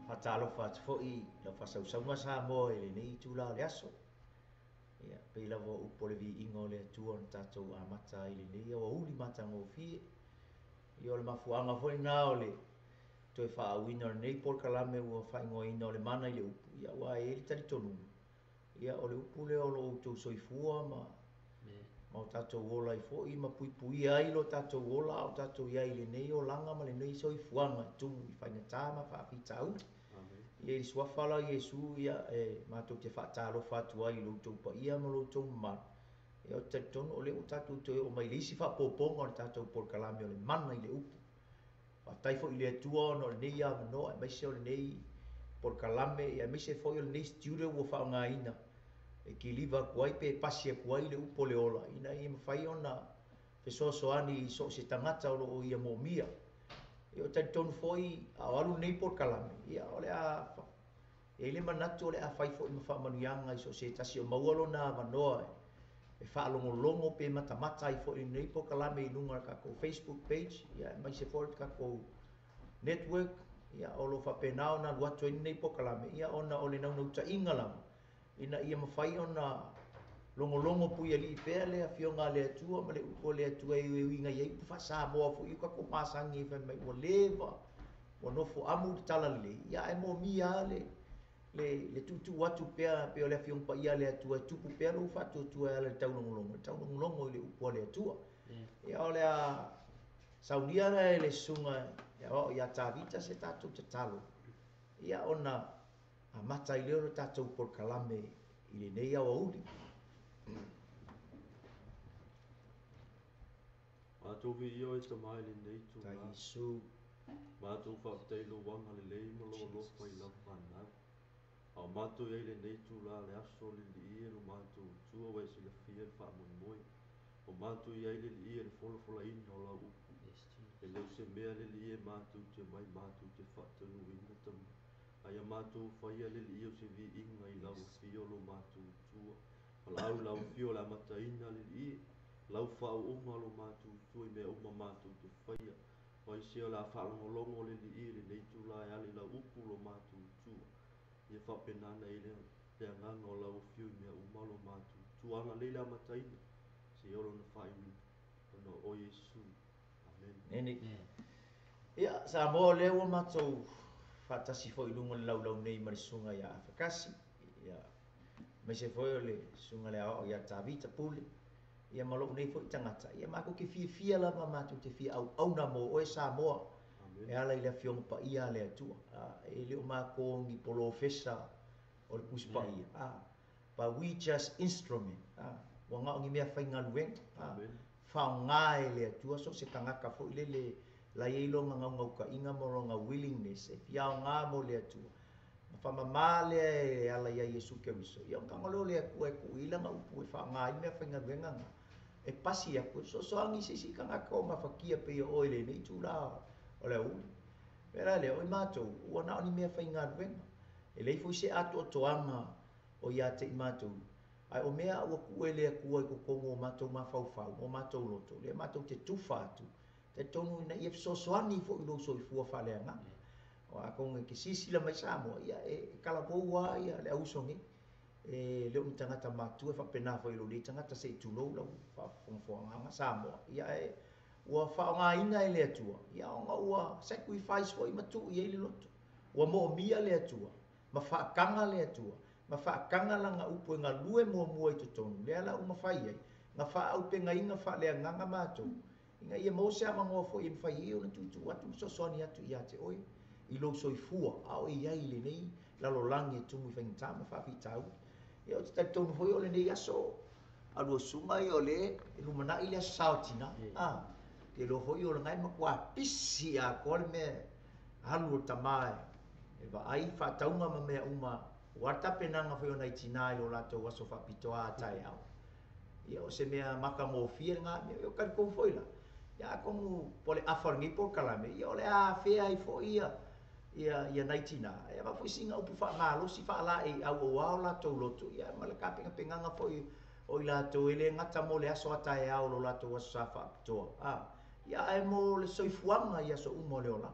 Fatalo fat foi la fasausaunga Samoa i lenei tula o le aso. Ia, pei lava upo le viiga o le atua ona tatou amata i lenei ua uli matagofie. Ia o le mafuaga foi na o le toe faauina o lenei polokalame ua faigoaina o le mana i le upu. Ia ua e le talitonuga. Ia o le upu lea o lo outou soifua ma o tatou ola i fo'i ma puipuia ai lo tatou ola o tatou iai lenei o laga ma lenei soifuaga tumu i faigatā ma faafitau. Ia i suafa la Iesu ia e matou te faatalofa atu ai loutou paia ma loutou mamanu. Ia o talitono o lē ua tatou toe o mai le isi faapopoga o le tatou polokalame o le mana i le upu. Fatai fo'i le atua ona o lenei ia manoa e maise o lenei polokalame ia maise fo'i o lenei studio ua faaogāina e kiliva aku ai pe pasi aku ai le upo le ola. Ina ia mawhai ona fesoasoani so se tangata o loo ia momia. Ia o taitonu foi a alu nei polokalame. Ia o le a e le manatu o le a whai foi ma whaamanuianga i so se tasi o maualo na manoa e whaalongolongo pe matamata i foi nei polokalame i lunga kako Facebook page. Ia mai se foi kako network. Ia o lo whapenao na luato nei polokalame. Ia ona o le naunau ta inga lama. Ina ia mawhai ona longo pui ali pea le afionga le atua ma le upo le atua i uinga iei pufa Samoa fu i kako masangi i mai ua leva ua nofo amu tala le ia e mo mia le tutu watu pea o le afionga pa ia le atua tupu pea lo fatu atua ala le tau longo i le upo le atua ia o le a saunia le sunga ia tavita se tatu te talo ia ona a mata i leo tatou polokalame i le nei au auli. Mātou vi io e tamai le nei tu Ta Isu. Mātou whaatai lo wanga le lei ma lo lofa i la whanau. A mātou ei le nei tu la le aso le li lo mātou tua wai si le fia le whaamoi. O mātou ei le li le fola ina o la upu. E leo se mea le li mātou te mai mātou te whaatanu ina tamu. Ai a mātou whaia le li o se vi inga i lau fio lo mātou tua. A lau fio la mataina le li lau whao uma lo mātou tua i mea uma mātou te whaia. Wai se o la whaalongolongo le li le nei tu la e ale lau upu lo mātou tua. Ia whapenana i le anganga o lau fio i mea uma lo mātou tua. Anga le la mataina se olo na whaimi ono o Iesu. Amen. Nene. Ia, Samoa leo o mātou fatasi foi lunga lau nei mari sunga ia afakasi ia mai se foi le sunga le ao ia tavita pule ia malo nei foi tangata ia mako ke fia la ma tu te fia au na mo o Samoa e ala ile fiong pa ia le atua e le mako ngi polo fesa o le puspa ia but we just instrument wa nga ngi mea fainga lueng fa ngai le atua so se tangaka foi le la ye lo ngau ka inga mo nga willingness e fia nga mo le atua fa mamale ala ya Yesu Keriso ia ka ngolo le ku ila nga upu e fa nga i me fa nga venga e pasi aku so angi sisi ka nga ko ma fakia pe o ile nei tu la o le uli pera le o mato o na ni me fa nga venga e le fu se ato toanga o ya te mato ai o mea o ku ele ku ko kongo mato ma fa o mato loto le mato te tufa tu te tonu na ia soani fo lo so fu fa le nga o a ko ke sisi la mai Samoa ia e kala boa ia le ausongi e le tangata matu e fa pena fo lo le tangata se tu lo fa fo nga Samoa ia e o fa nga ina ele atua ia o sacrifice fo i matu ia le loto o mo mia le atua ma fa kanga le atua ma fa kanga la nga upu nga lue mo i tonu le ala o ma fai ai nga fa au pe nga inga fa le nga matu inga ia mo se ama fo in fai io na tutu atu so soni atu ia te oi i lo soifua ao ia i le nei la lo langi tu mu fai tama fa fitau ia o te tonu foi o le nei aso alu sunga i o le lu mana i le sautina te lo foi o le ngai ma kwa pisi a ko le me halu tamai e va ai fa taunga ma me uma wata penanga foi o nai tina i o la to waso fa pitoa tai au ia o se mea maka mo fia nga me o ka ko foi la ia como pole aforngi por kalame ia ole a fea i fo ia naitina ia va foi singa upu fa malo si fa la e au au la to loto ia mala ka penga nga foi o la to ele ngata mo le aso ata e au lo la to sa fa to ia e mo le soifuanga ia so umo le ola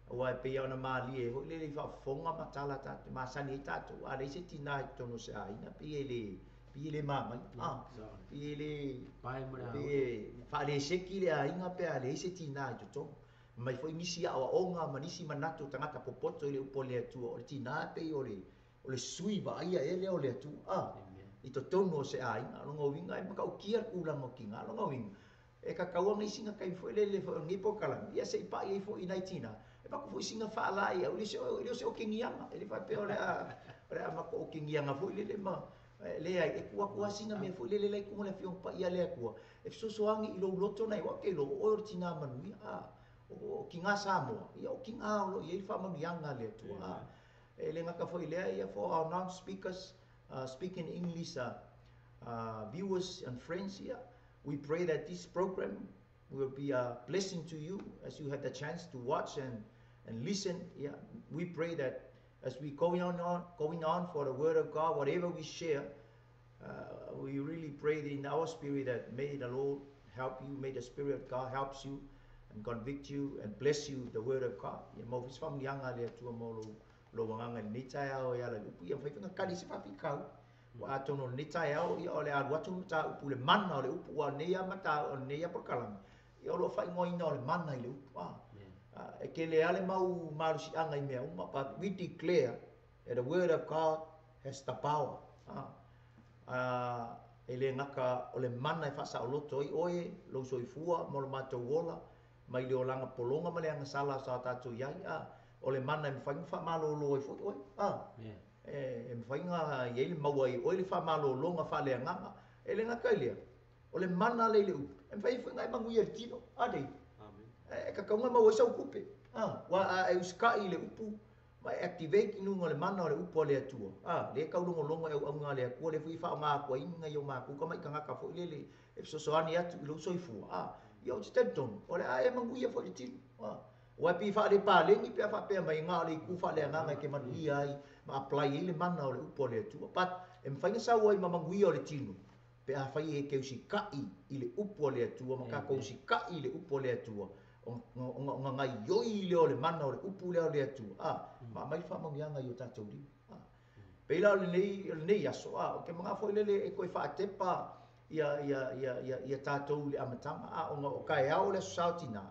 Wa pe ona mali e le fa fonga matala ta ma sani ta tu a le se tina to no se ai na pi le mama pi le fa le se ki le ai nga pe a le se tina to mai foi misi a onga manisi manato tangata popoto le upo le tu o tina pe o le sui ba ia ele o le tu i to tono se ai nga ngo winga e maka o kia kula mo kinga ngo winga e ka kaua ngai singa kai foi le fo ngi po kala ia se pa ia fo ina tina e pa ko foi singa fa la ia o le se o kingianga ele fa pe o le ma ko kingianga foi le ma le ai e kua singa me foi le ku le fiong pa ia le kua e so soangi i lo loto nai wa ke lo o tina manui o kinga Samoa ia o kinga o ia fa manianga le tu ele ngaka foi le ia for our non speakers speaking English viewers and friends here. We pray that this program will be a blessing to you as you have the chance to watch and listen. Yeah, we pray that as we going on for the Word of God, whatever we share, we really pray in our spirit that may the Lord help you, may the Spirit of God helps you and convict you and bless you the Word of God. Yeah, mo vis fam lianga le tu mo lo wanga ni tai ao ya la upu ya fai kali se papi kau. Wa atono ni tai ao ia ole a watu ta upu le mana ole upu wa nei mata o nei pakalam ia lo fai ngoi no le mana le upu e ke le ale mau marusi anga i mea uma but we declare that the word of God has the power ele ngaka ole mana e fasa o loto i oe lo soifua mo le matou ola mai le olanga polonga ma le anga sala sa tatu iai ole mana e fai fa malo lo e fu oe e mfainga ye le mawai o le fa malo longa fa le nganga ele nga kaile o le mana le u e mfai funga mangu ye tino ade e ka kaunga mawo sa kupe wa e uska ile upu mai activate inu ngole mana o le upu le atua le ka ulongo longa e unga le ko le fu fa nga ko inga yo ma ku ka mai kanga ka fo le e so so ani atu lo so ifu yo tenton o le e mangu ye fo le tino wa pi fa le pa le ni pe fa pe mai nga le ku fa le nganga ke manu ai ma apply ile mana o le upo le atua but e mwhainga sa wai mamangui o le tino pe a whai e keu si kai i le upo le atua ma ka kou si kai i le upo le atua o ngai yoi le o le mana o le upo le o le atua ma mai wha mangianga i o tātou ri peila o le nei aso o ke mga fwoi lele e koe wha atepa ia tātou le amatanga o kai au le society na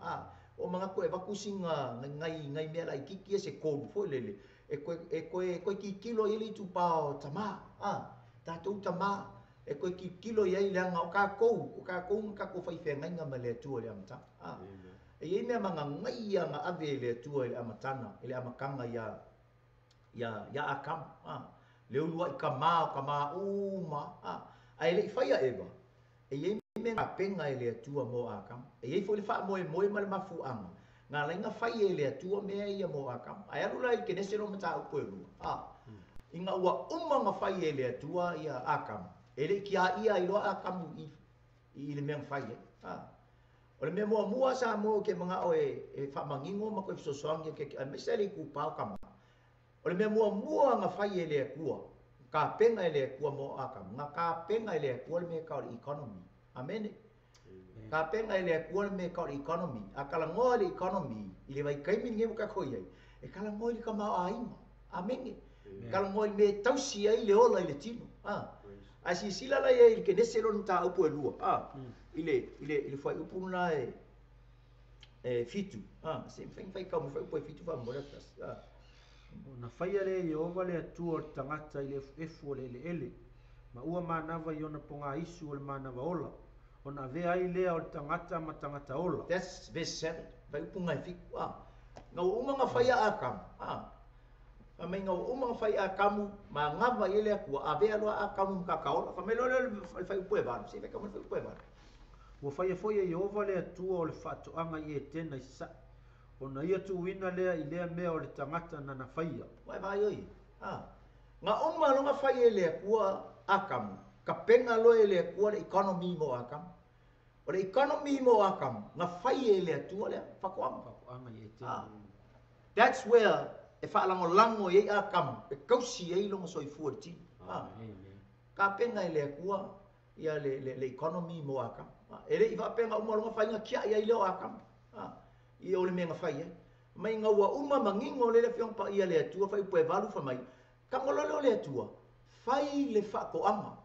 o mga koe wakusinga ngai mea lai kiki se kōru fwoi lele e koe ki kilo ili tu pao tama tātou tama e koe ki kilo i leanga o ka kou ka kou whai whenga inga ma le atua le amatanga e iei mea mga ngai anga ave le atua le amatana le amakanga ia akam le ulua i kama uma a ele i whaia ewa e iei mea penga e le atua mo akam e iei fo le wha moe ma le mafuanga ngā lainga whai e le atua mea ia mo akam. Ai arula i ke nese no mata upo e lua. I ngā ua umanga whai e le atua ia akam. E le ki a ia i loa akamu i le mea whai e. O le mea mua sa mo ke mga o e whamangingo ma koe fisosoangi ke mesele ku pao kama. O le mea mua ngā whai e le akua. Ka penga e le akua mo akam. Ngā ka penga e le akua le mea kao le economy. Amen. Ka penga ele akua me ka economy a kala ngoa le economy i le vai kaimi nge ka koi ai e kala ngoa le kama ainga amen kala ngoa me tausi ai le ola i le tino a si sila la e ke neselo nta upu e lua ile fai upu na e fitu se fai ka mo fai upu e fitu fa mo le tas na fai ale i ova le atua tangata i le efu le ele ma ua manava i ona ponga isu o le manava ola ona ve ai lea o tangata ma tangata ola. That's very sad. Vai upunga i fiku. Ngau umanga whaia akam. Mai ngau umanga whaia akamu ma ngava i lea kua a vea loa akamu mka kaola. Whamei loa whai upu e vanu. Se veka whai upu e vanu. Ua whaia whaia i ova lea tua o le whatoanga i e tena i sa. Ona ia tu wina lea i lea mea o le tangata na na whaia. Wai vai oi. Ngā umma longa whaia lea kua akamu. Ka penga loa e lea kua le economy mo akamu. O le economy mo akam, nga whai e lea tua lea, whakoanga. That's where e whaalango lango e akam, e kausi e longa soi fuarti. Ka penga e lea kua, ia le economy mo akam. E le i wha penga umalonga whai nga kia ia i leo akam. I ole me nga whai e. mai ngaua uma mangingo le fiong pa ia le atua fai pe valu fa mai ka ngololo le atua fai le fa ko ama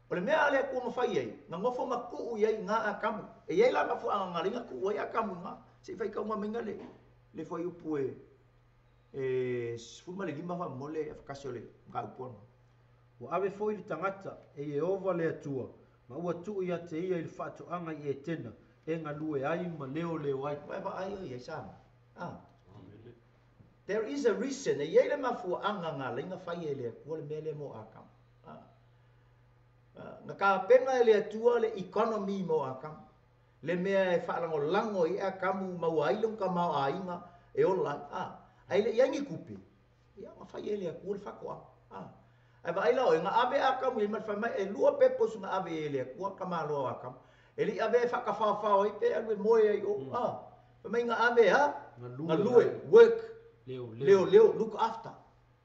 o le mea le ku fai ai na ngofo maku ia nga akamu e ia la mafu anga linga ku ia akamu nga se fai ka uma menga le foi UPU fuma le lima fa mole afakasiole ka upona o ave foi le tangata e ova le atua ma ua tu ia te ia il fatu anga i e tena e ngalue ai ma leo ai ba ai ia sam there is a reason e ia le mafu anga nga linga fai ele ku le mele mo akam nga ka penga le atua le economy mo akam le mea e whaalango lango i akamu mau ailong ka mau ainga e ola ai le yangi kupe ia ma fai ele a kua le whakoa ai wa aila o nga ave akamu i mat whamai e lua pepo sunga ave ele a kua ka maa loa akamu e li ave e whakawhawhao i pe alwe moe ai o whamai nga ave nga lue work leo look after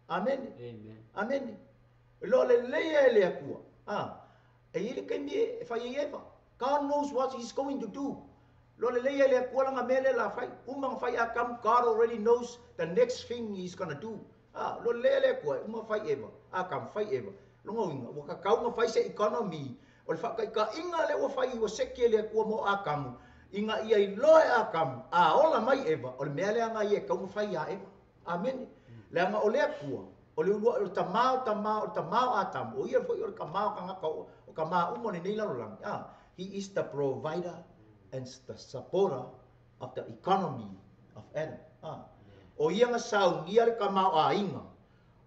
amen amen lo le leia ele a kua e ili kendi e whai e ewa God knows what he's going to do. Lo le leia le kua langa mele la fai. Umang fai akam, God already knows the next thing he's going to do. Lo leia le kua, umang fai eva. Akam fai eva. Longo inga, waka kaunga fai se economy. O le whakai ka inga le wa fai wa seke le kua mo akamu. Inga ia i loe akam. Ola mai eva. O le mea le anga ia kaunga fai a eva. Amen. Le anga o le kua. O le ulua, o tamau atam. O ia foi o le kamau ka ngaka o kamau umone nei lalo lang. He is the provider and the supporter of the economy of Adam. O ia nga sau ngia le kamau a inga.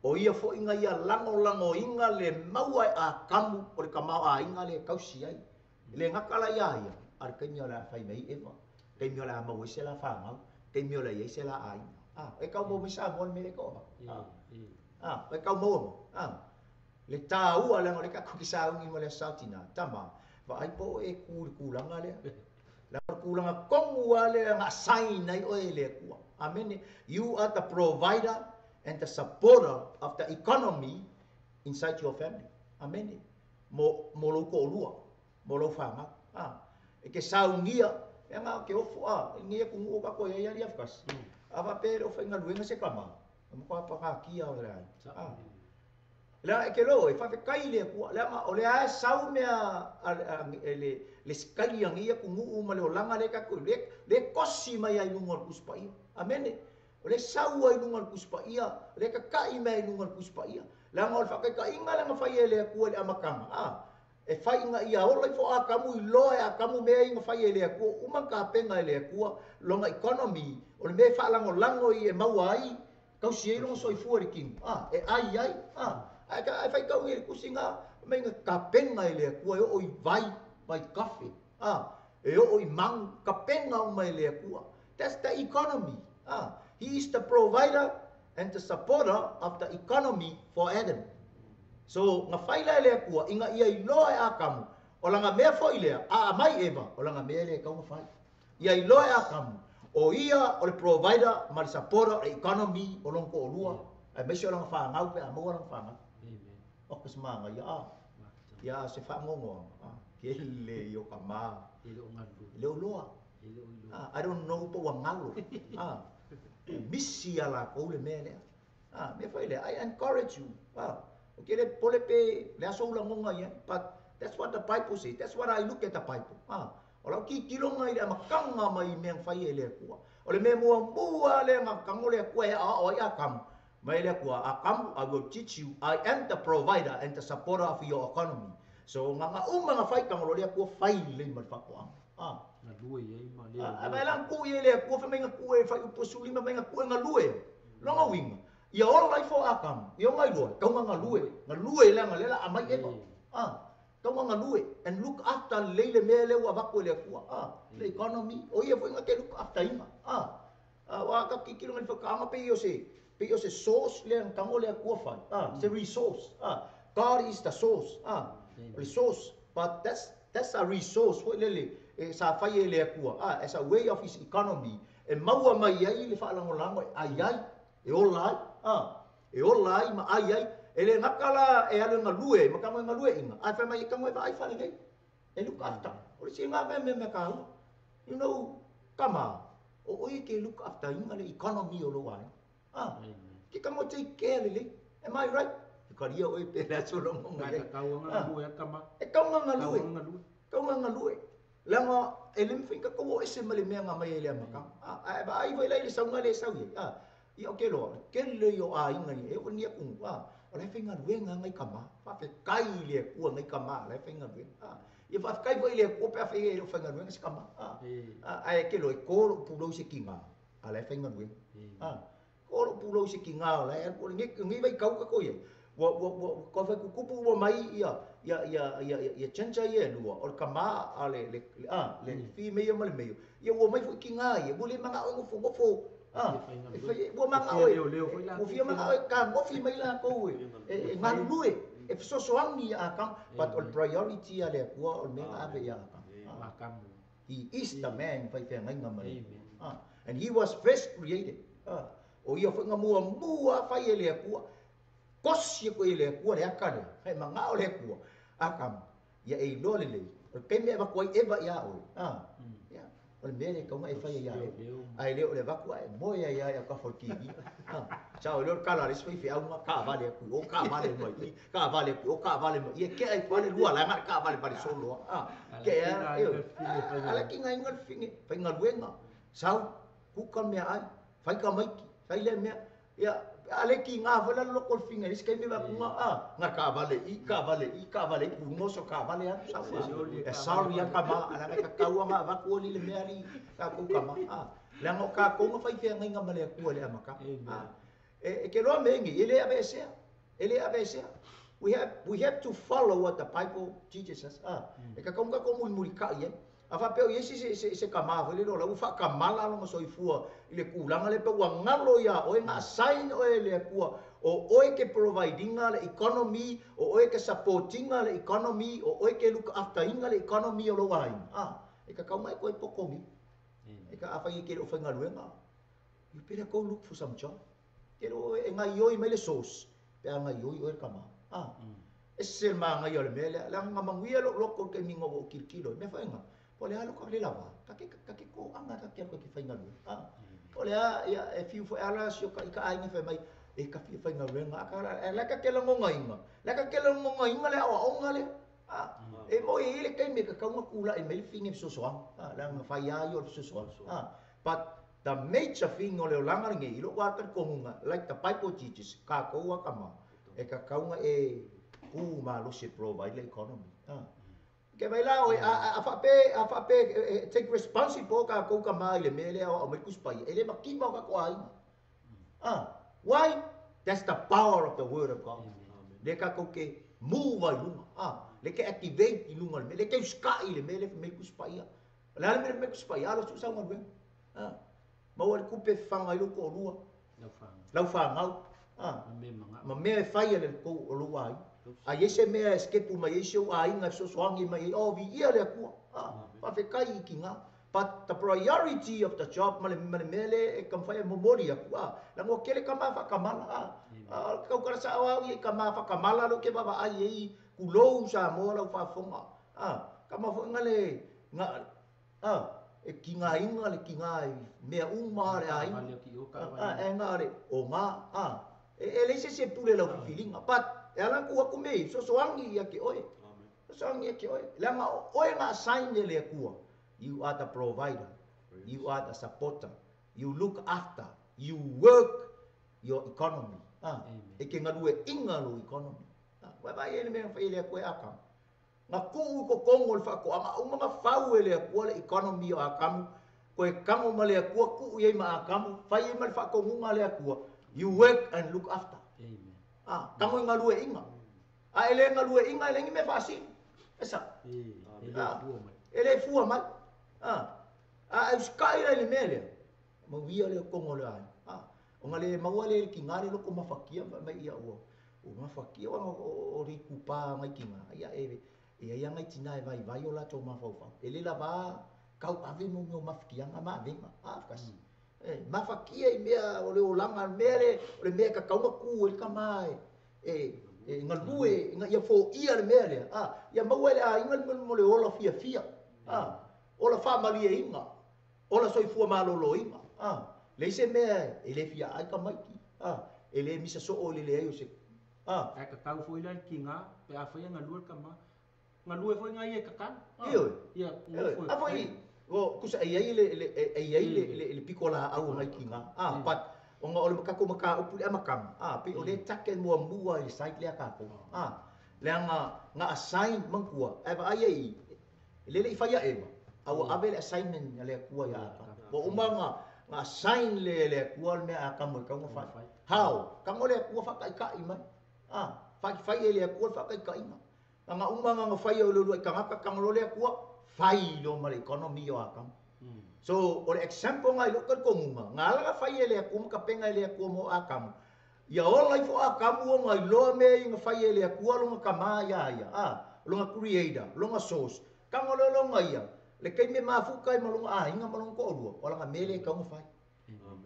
O ia fo inga ia lango inga le maua a kamu o le kamau a inga le kausi ai. Le ngakala ia ia. Ar kaimio la fai mei eva. Kaimio la mau se la whangau. Kaimio la ia se la a inga. E kau mo misa mon me le ko. E kau mo. Le tāua le ngore ka kukisa ungi mo le sautina. Tama. Wa ai po e kulanga le. La kulanga kongu ale nga sign ai o ele ku. Amen. You are the provider and the supporter of the economy inside your family. Amen. Mo lo ko lua. Mo lo fanga. E ke saungia e nga ke ofu ngia ku ngo ka ko ia ia fkas. Ava pero fa nga luenga se kama. Mo ko pa kia o le. La e ke lo e fa kai le ku la ma o le a sau mea le skali yang ia ku ngu ma le langa le ka ku le kosi mai ai nungol kuspa ia amen o le sau ai nungol kuspa ia le ka kai mai nungol kuspa ia la ngol fa ka inga la fa ia le ku le amakama e fa inga ia o le fo a kamu i lo e a kamu me inga fa ia le ku uma ka penga le ku longa economy o le me fa lango i e mauai kau sielo so i fuori king e ai ai fai kau ngi kusinga mai nga kapenga ile ku o i vai kafe e o i mang kapenga o mai le ku that's the economy he is the provider and the supporter of the economy for Adam so nga fai le ku inga ia i loe akamu o langa me fo ile mai eva o langa me le kau fai ia i loe akamu o ia o le provider ma le supporter economy o longo o lua ai me so langa fa ngau pe mo langa fa o ke semanga ya se fa ngongo ke le yo kama le loa I don't know po wangalo misi ala ko le mele me fa ile I encourage you okay le pole pe le aso la ngonga ya but that's what the Bible says that's what I look at the Bible ola ki kilonga ile makanga mai me fa ile ku o le me mua le makango le ku o ya kam mai le ku akam I will teach you I am the provider and the supporter of your economy so nga nga fai ka lo le ku fai le ma fa ku na lue ye ma le ai lang ku ye le ku fa me nga ku e fai u suli ma me nga ku nga lue lo nga wing ia all life for akam yo ngai lo ka nga lue le nga le la mai e ka nga lue and look after le me wa va ku le ku the economy o ia foi nga ke look after ima wa ka ki kilo ngai fa ka ma pe yo se source le ang tango le ku fa the resource God is the source resource but that's a resource foi le sa fa ye le ku as a way of his economy e maua mai ai le fa lango ai e olai ma ai ele nakala e ale nga lue ma ka nga lue inga ai fa mai ka mo ai fa le e look after o le singa me ka you know kama o oi ke look after inga le economy o lo ai ke ka mo take care le am I right ka dia oi pe la so lo mo ngai ka nga lu ka ma e ka nga lu langa elim finka ko ese male me nga mai le maka ba ai vai lai le sa nga le sa ye ia o ke lo ke le yo a inga ni e o ni ku ole finga lu nga ngai kama fa pe kai le ku ngai kama le finga lu ia fa kai vai le ku pe fa e lo finga lu ngai kama ai ke lo ko pu lo se kinga ale finga lu ko lo pu lo se kinga le o ngi vai kau ka ko ye ko fa ku pu lo mai ia chancha ye lua o kama ale le fi me yo mal me yo wo mai fu kinga ye bule manga o fo wo manga o o fi manga ka mo fi mai la ko e ngal lui e so so ang ni akam but all priority ale ko o me ave ya akam he is the man fa fe ngai ngamai and he was first created o ia fa ngamua fa ye le ko kosi ko ile ko le akale he manga o le ko akam ya e lo le ke me ba ko e ba ya o ya o me le ko mai fa ya ai le o le ba ko e mo ya ka for ki chao lo kala ris fi au ma ka va le ku o ka va le mo ka va le ku o ka va le mo ye ke ai fa le lua la ma ka va le pa solo ke ya ala ki ngai ngal fingi fa ngal wenga sao ku ka me ai fa ka mai fa le me ya ale ki nga fala lo kol finga is kai me ba ku nga ka vale ku mo so ka vale ya sa e sorry ya ka ma ala ka ka wa ma va ku li le me ali ka ku ka ma la ngo ka ko nga fai fe nga nga male ku le ma ka e ke lo me ngi ele abese we have to follow what the Bible teaches us e ka ko nga ko muri ka ye afa pe yesi se kama vele lo la ufa kamala lo so ifua ile kulanga le pe ngalo ya o nga sign o le ku o ke providing le economy o ke supporting le economy o ke look after le economy o lo wai e ka mai ko pokomi e ka afa ke o fa ngalo nga you pera ko look for some job pero e nga yo mai le sos pe nga yo o kama ese ma nga yo le mele la nga mangwia lo ko ke mingo o kirkilo me fa nga ole alo ko le lava ka ko anga ka ke fa ngalu ole ya e fiu fo ala sio ka ai ni fa mai e ka fi fa ngalu nga ka la ka ke la ngonga inga le o ngale e mo ile ke me ka nga kula e me fingi so so la nga fa ya yo so so but the major thing ole langa ngi lo wa ka ko nga like the Bible teaches ka ko wa kama e ka nga e ku ma lo se provide the economy ke vai la o a fa pe take responsible ka ko ka mai le mele o me kuspai ele makima ka ko ai why that's the power of the word of God le ka ko ke move ai lunga le ke activate i lunga le ke sky le mele me kuspai la le me kuspai alo su sa ngwe ma wa ku pe fanga i lu ko lua lau fa ngau ma me fai le ko lua ai a yese me escape ma yese wa inga so swangi ma o vi ia le ku pa fe kai ki nga but the priority of the job male mele e kam fa memori ku la ngo kele kama fa kamala ka ka sa wa i kama fa kamala lo ke baba ai ei ku lo sa mo la fa fonga kama fo ngale nga e ki nga inga le ki nga me uma le ai e nga le o nga e le se pule la feeling but ela ku me so angi ya ki oi so angi ya ki oi la nga oi nga sign le ku you are the provider you are the supporter you look after you work your economy e ke nga lue inga lo economy wa ba ele me fa ile ku aka nga ku ko kongol fa ko ama mga fau ele ku le economy o akam ko e kamo male ku ye ma akam fa ye mal fa ko nga le ku you work and look after kamu ngalue inga ele ngalue inga ele ngi me fasi esa ele fua mai sky ele mele mo via le kongola o ngale mawale ki ngare lo ko mafakia mai ia o mafakia o ri kupa mai kinga ia ia ngai tina vai ola to mafafa ele la va kau ave mo mafakia ma venga kasi mafakia i mea o le olanga mele o le mea ka kaunga ku i ka mai ngalue ia fo ia le mele ia mawele a inga mo le ola fia ola fa mali inga ola soifua maloloinga le se mea ele fia ai ka maiki ele misa so o le ai o se ai ka tau foi la kinga pe a foi nga lua ka ma nga lua foi nga ia ka kan ia a foi o kusa ai le pikola au mai kinga pat onga ole makako maka upu amakam pe ole taken mua i site le ka ko le nga assign mangkua ai le faya eba au abel assignment le kua ya ko umanga nga assign le kua me akam ka fa how ka ngole kua fa kai kai mai fa le kua fa kai kai nga umanga nga faya lo ka ngaka ka ngole kua fai lo ma economy yo akam so or example ngai lo ko ngunga ngala fa le kua ka penga le kua mo akam ya ola ifo akam wo ngai lo me nga fa le kua lo ka ma ya lo nga creator lo nga source ka ngolo lo ngai le kai me mafukai malunga inga malunga ko ru ola nga mele ka mo fai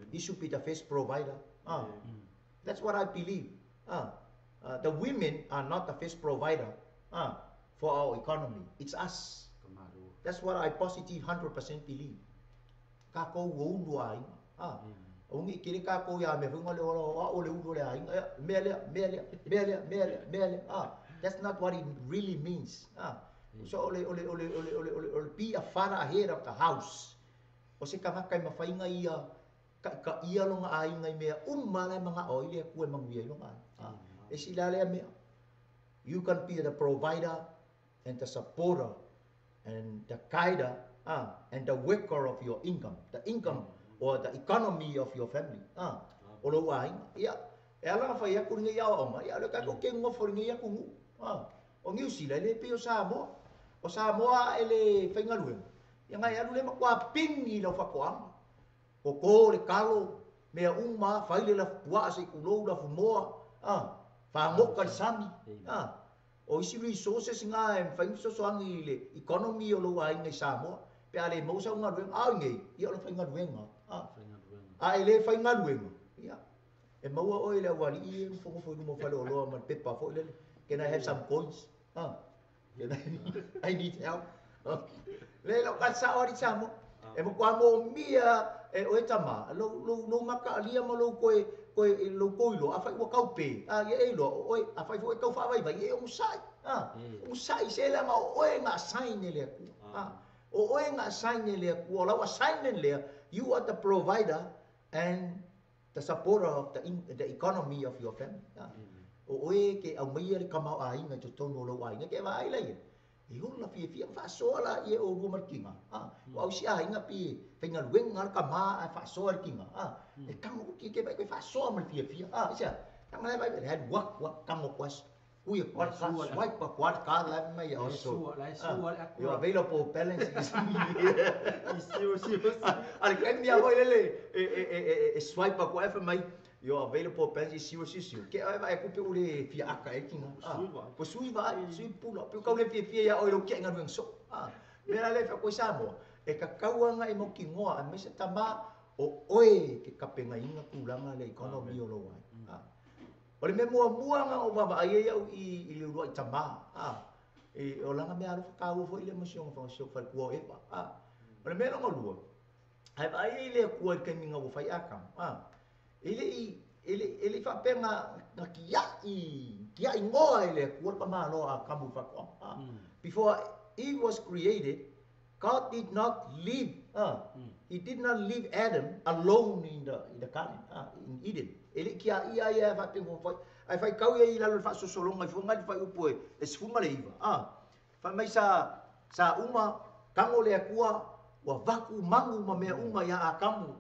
he should be the first provider that's what I believe the women are not the first provider for our economy it's us that's what I positive 100% believe ka ko wo ru ai ongi kire ka ko ya me funga le o le u le ai mele that's not what it really means so ole be a father ahead of the house o se kama kai mafainga ia ka ia longa ai ngai me umana mga oile ku mangi longa e silale me you can be the provider and the supporter and the guider and the worker of your income the income or the economy of your family o lo ai ia e ala fa ia ku ngai o ma ia le ka ko ke ngo for ngai ku o ngiu sila le pe o Samoa ele fainga lue ia ngai alu le makwa pingi lo fakoang ko le kalo me uma faile la tua se ku lo la fumoa fa mo ka sami o isi resources nga em fainga so angi le economy o lo ai ngai Samoa pe ale mo sa nga lue ngai ia lo fainga lue nga ele fainga lue ia e mo o ile wali i fo mo fa lo ma pepa fo ile can I have some coins I need help. Le lo ka sa ori samo. E mo kwa mo mia e o etama lo maka alia mo lo ko lo koilo a fai wo kaupe. Ye lo oi a fai fo kau fa vai vai e un sai se la ma o nga sign le ku. O nga sign le ku la wa sign le you are the provider and the supporter of the economy of your family. O ke au mai le kama ai nga to tono lo ai nga ke vai lai e ho la fia fa sola e o ru markinga o au sia nga pi penga lueng nga kama fa sola kinga e kamo ki ke vai fa sola mal fia sia kama vai had what kamo kwas ui what swipe what ka la mai o so you available balance is al kan dia voi le swipe ko fa mai yo available balance is ke vai ku pe ule fia aka e kinga po sui vai sui pulo pe ka le fia ya o lo ke nga ngso me la le fa ko samo e ka kauanga e mo kingoa me se tama o oe ke kapenga inga kulanga le economy o lo wai o le me mua nga o baba ai au i le ro tama e o langa me alo ka o fo ile mo siong fa so fa ku e pa o le me no lu ai le ku ke minga o fai akam ele fa penga na kia i ngoa ele ku pa ma no a kamu fa ko before he was created God did not leave he did not leave Adam alone in the garden in Eden ele kia ia fa pengo fa ai fa kau ia la fa so solonga fo ngai fa upo e sfuma le iva fa mai sa uma kango le akua wa vaku mangu ma me uma ya akamu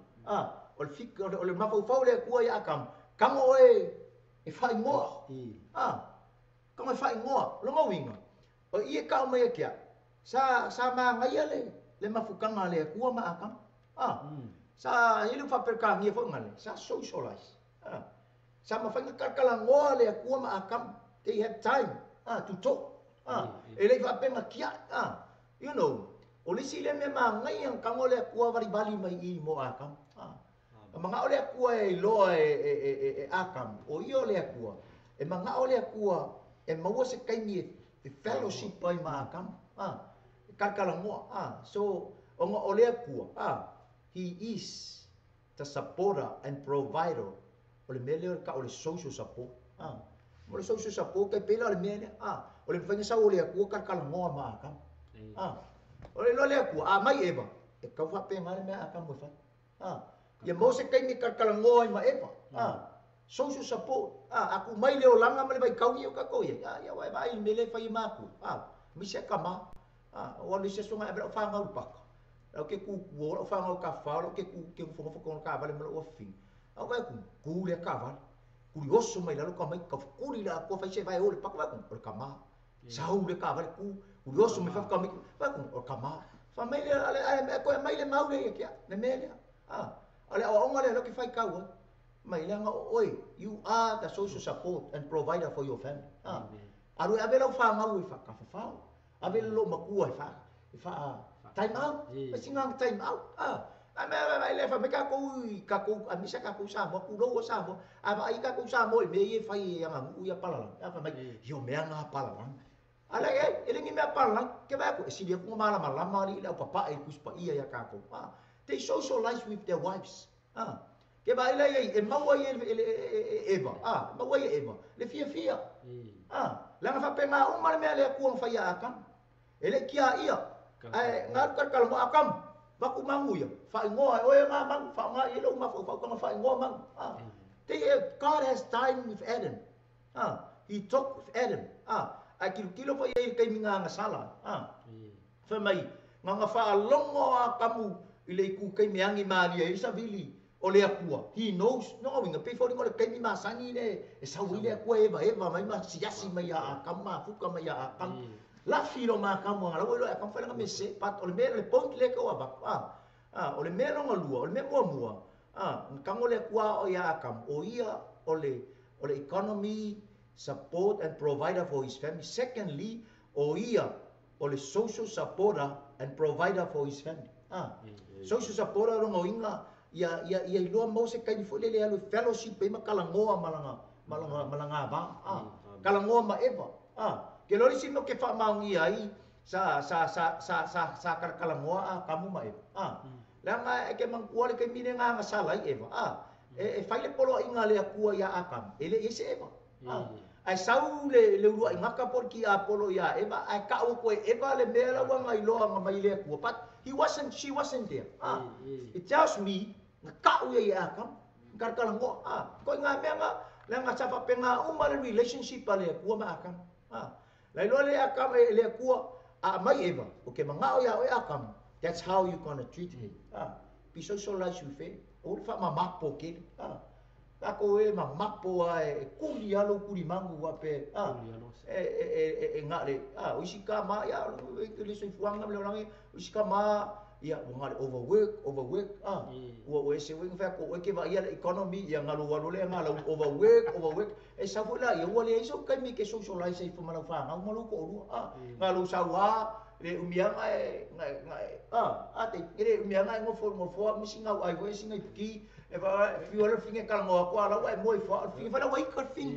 o le fik o le mafau le akua ya akam kango e fa ngoa kango e fa ngoa lo ngawinga o ia ka mai kia sa ma ngai le mafukanga le akua ma akam sa ilu fa perka ngi fo ngale sa socialize sama fanga kakala ngoa le akua ma akam they have time to talk ele fa penga kia you know o le sile me ma ngai ang kango le akua bali mai I mo akam manga ole akua e loa e akam o io le akua e manga ole akua e maua se kaini e fellowship pai ma akam kakala ngoa so onga ole akua he is the supporter and provider o le mele ka o le social support o le social support ke pela o le mele o le mfanya sa o le ku ka kala ngoa ma ka o le lo le ku mai eva e ka fa pe ngale me aka mo fa ya mo se kai ni ka kala ngoa ma eva social support aku mai le o langa ma le vai kau ni o ka ko ya wai vai mele fa i ma ku mi se ka ma o le se sunga e fa ngau pa ke ku wo fa ngau ka fa lo ke ku ke fo ko ka vale mo o fin au vai ku le ka va ku ri oso mai la lo ka mai ka ku ri la ko fa se vai o le pa ka o ka ma sa u le ka vale ku ri oso mai fa ka mai va ku o ka ma fa mai le ale ko mai le mau le ke ne me le ale o ngale lo ke fa ka wo mai le nga oi you are the social support and provider for your family aru ave lo fa ngau fa ka fa ave lo makua fa time out singang time out ai le fa me ka ku amisa ka ku sa mo ku do sa mo ai ka ku sa mo me ye fa ye nga u ya pala fa mai yo me nga pala ala ele ngi me pala ke ba ku si dia ku mala ri la papa e ku spa ia ya ka ku they socialize with their wives ke ba ile e maua ye eva maua ye eva le fia la nga fa pe nga o mala me le ku fa ya ka ele kia ia ai ngar kar kal mo akam ba ku mangu ya fa ngoa o nga mang fa nga ilo ma fa fa ngoa mang God has time with Adam he talked with Adam ai kilo fa ye kai minga nga sala fa mai nga fa longo akamu ile ku kai miangi maria isa vili o le akua he knows no winga pe for ngole kai mi masangi le e sa wile akua eva mai ma siasi mai akam ma fuka mai akam la filo ma kamu ngala wo akam fa nga mese pat o le mele point le ko aba o le mele nga lua o le mua kango le kwa o ya akam o ia o le economy support and provider for his family secondly o ia o le social supporter and provider for his family social supporter ro ngoinga ya lo mo se kai fo le alu fellowship pe makala ngoa malanga ba kala ngoa ma eva ke lori sino ke fa maungi ai sa kala ngoa kamu ma eva langa ke mangkua le ke mine nga sala eva e faile polo inga le akua ya akam ele ese eva ai sau le uru ai ngaka por ki apolo ya eva ai ka o ko eva le mela wa ngai lo nga mai le akua but she wasn't there it tells me ka o ya akam kala ngoa ko nga me nga langa sa fa penga umale relationship ale akua ma akam lai lo le akam le akua mai eva okay manga o ya akam that's how you gonna treat him be socialize with him o fa mamapo ke ako e mamapo ai kuli alo kuli mangu wa pe ngale o isika ma ya le so fuanga le orang isika ma ya ngale overwork o se wing fa ko ke va ya economy ya ngalo wa le ngalo overwork e sa fula ya wa le so kai mi ke socialize ai fa fa ngalo ko ru ngalo sa wa le umiang ai te kire umiang ai ngofo misinga ai voi singa ki e va fiole finge kala ngo ko ala wa moi fo finge fa wa ikot fing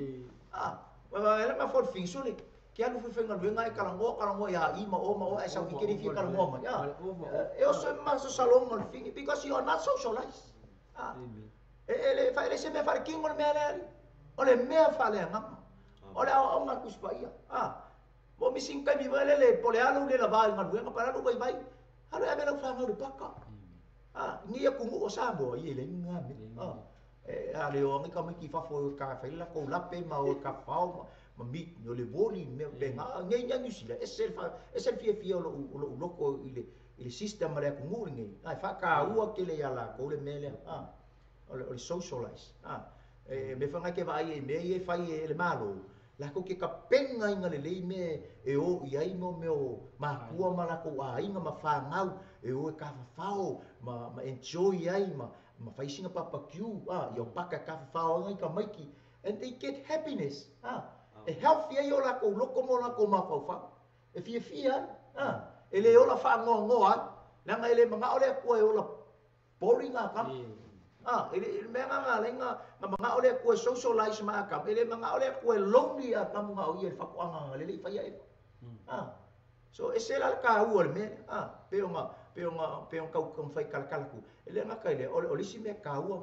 wa ela ma for fing sole ke alu fi finga lu ngai kala ngo ya i ma o ai sa kiri fi kala ngo ma ya e o so ma so salon ngol fing because you are not socialized ele fa ele se me far king ngol me ale ole me fa le ngam ole o ma kuspa ia mo missing kai mi vale le pole alu le la vai ngal wenga para lu vai halu ave la fa ngal paka ni ya kungu o sabo ye le ngame ale o ngi kam ki fa fo ka fa la ko la pe ma o ka fa ma mi no le voli me benga ngai ngai sila esel fie lo ko ile sistema le kungu ngi ai fa ka u ke le ya la ko le mele o le socialize me fa ngai ke vai me ye fa ye le malo la ko ke ka penga inga le me e o ia ino me o ma kua ma la ko a inga ma fa ngau e o ka fao ma enjoy ai ma fai singa papa kiu yo paka ka fao ngai ka maiki and they get happiness e healthy ai o la ko loko mo la ko ma fa e fia ele o la fa ngo la ngai le manga o le ko e o la boring ka ele menga lenga mga ole ko socialize ma ka ele mga ole ko lonely ka mga o ye fa ko anga le fa ya so esela ka u me peong kau fai kalkalaku. Ele ngaka ele ole si me kaua.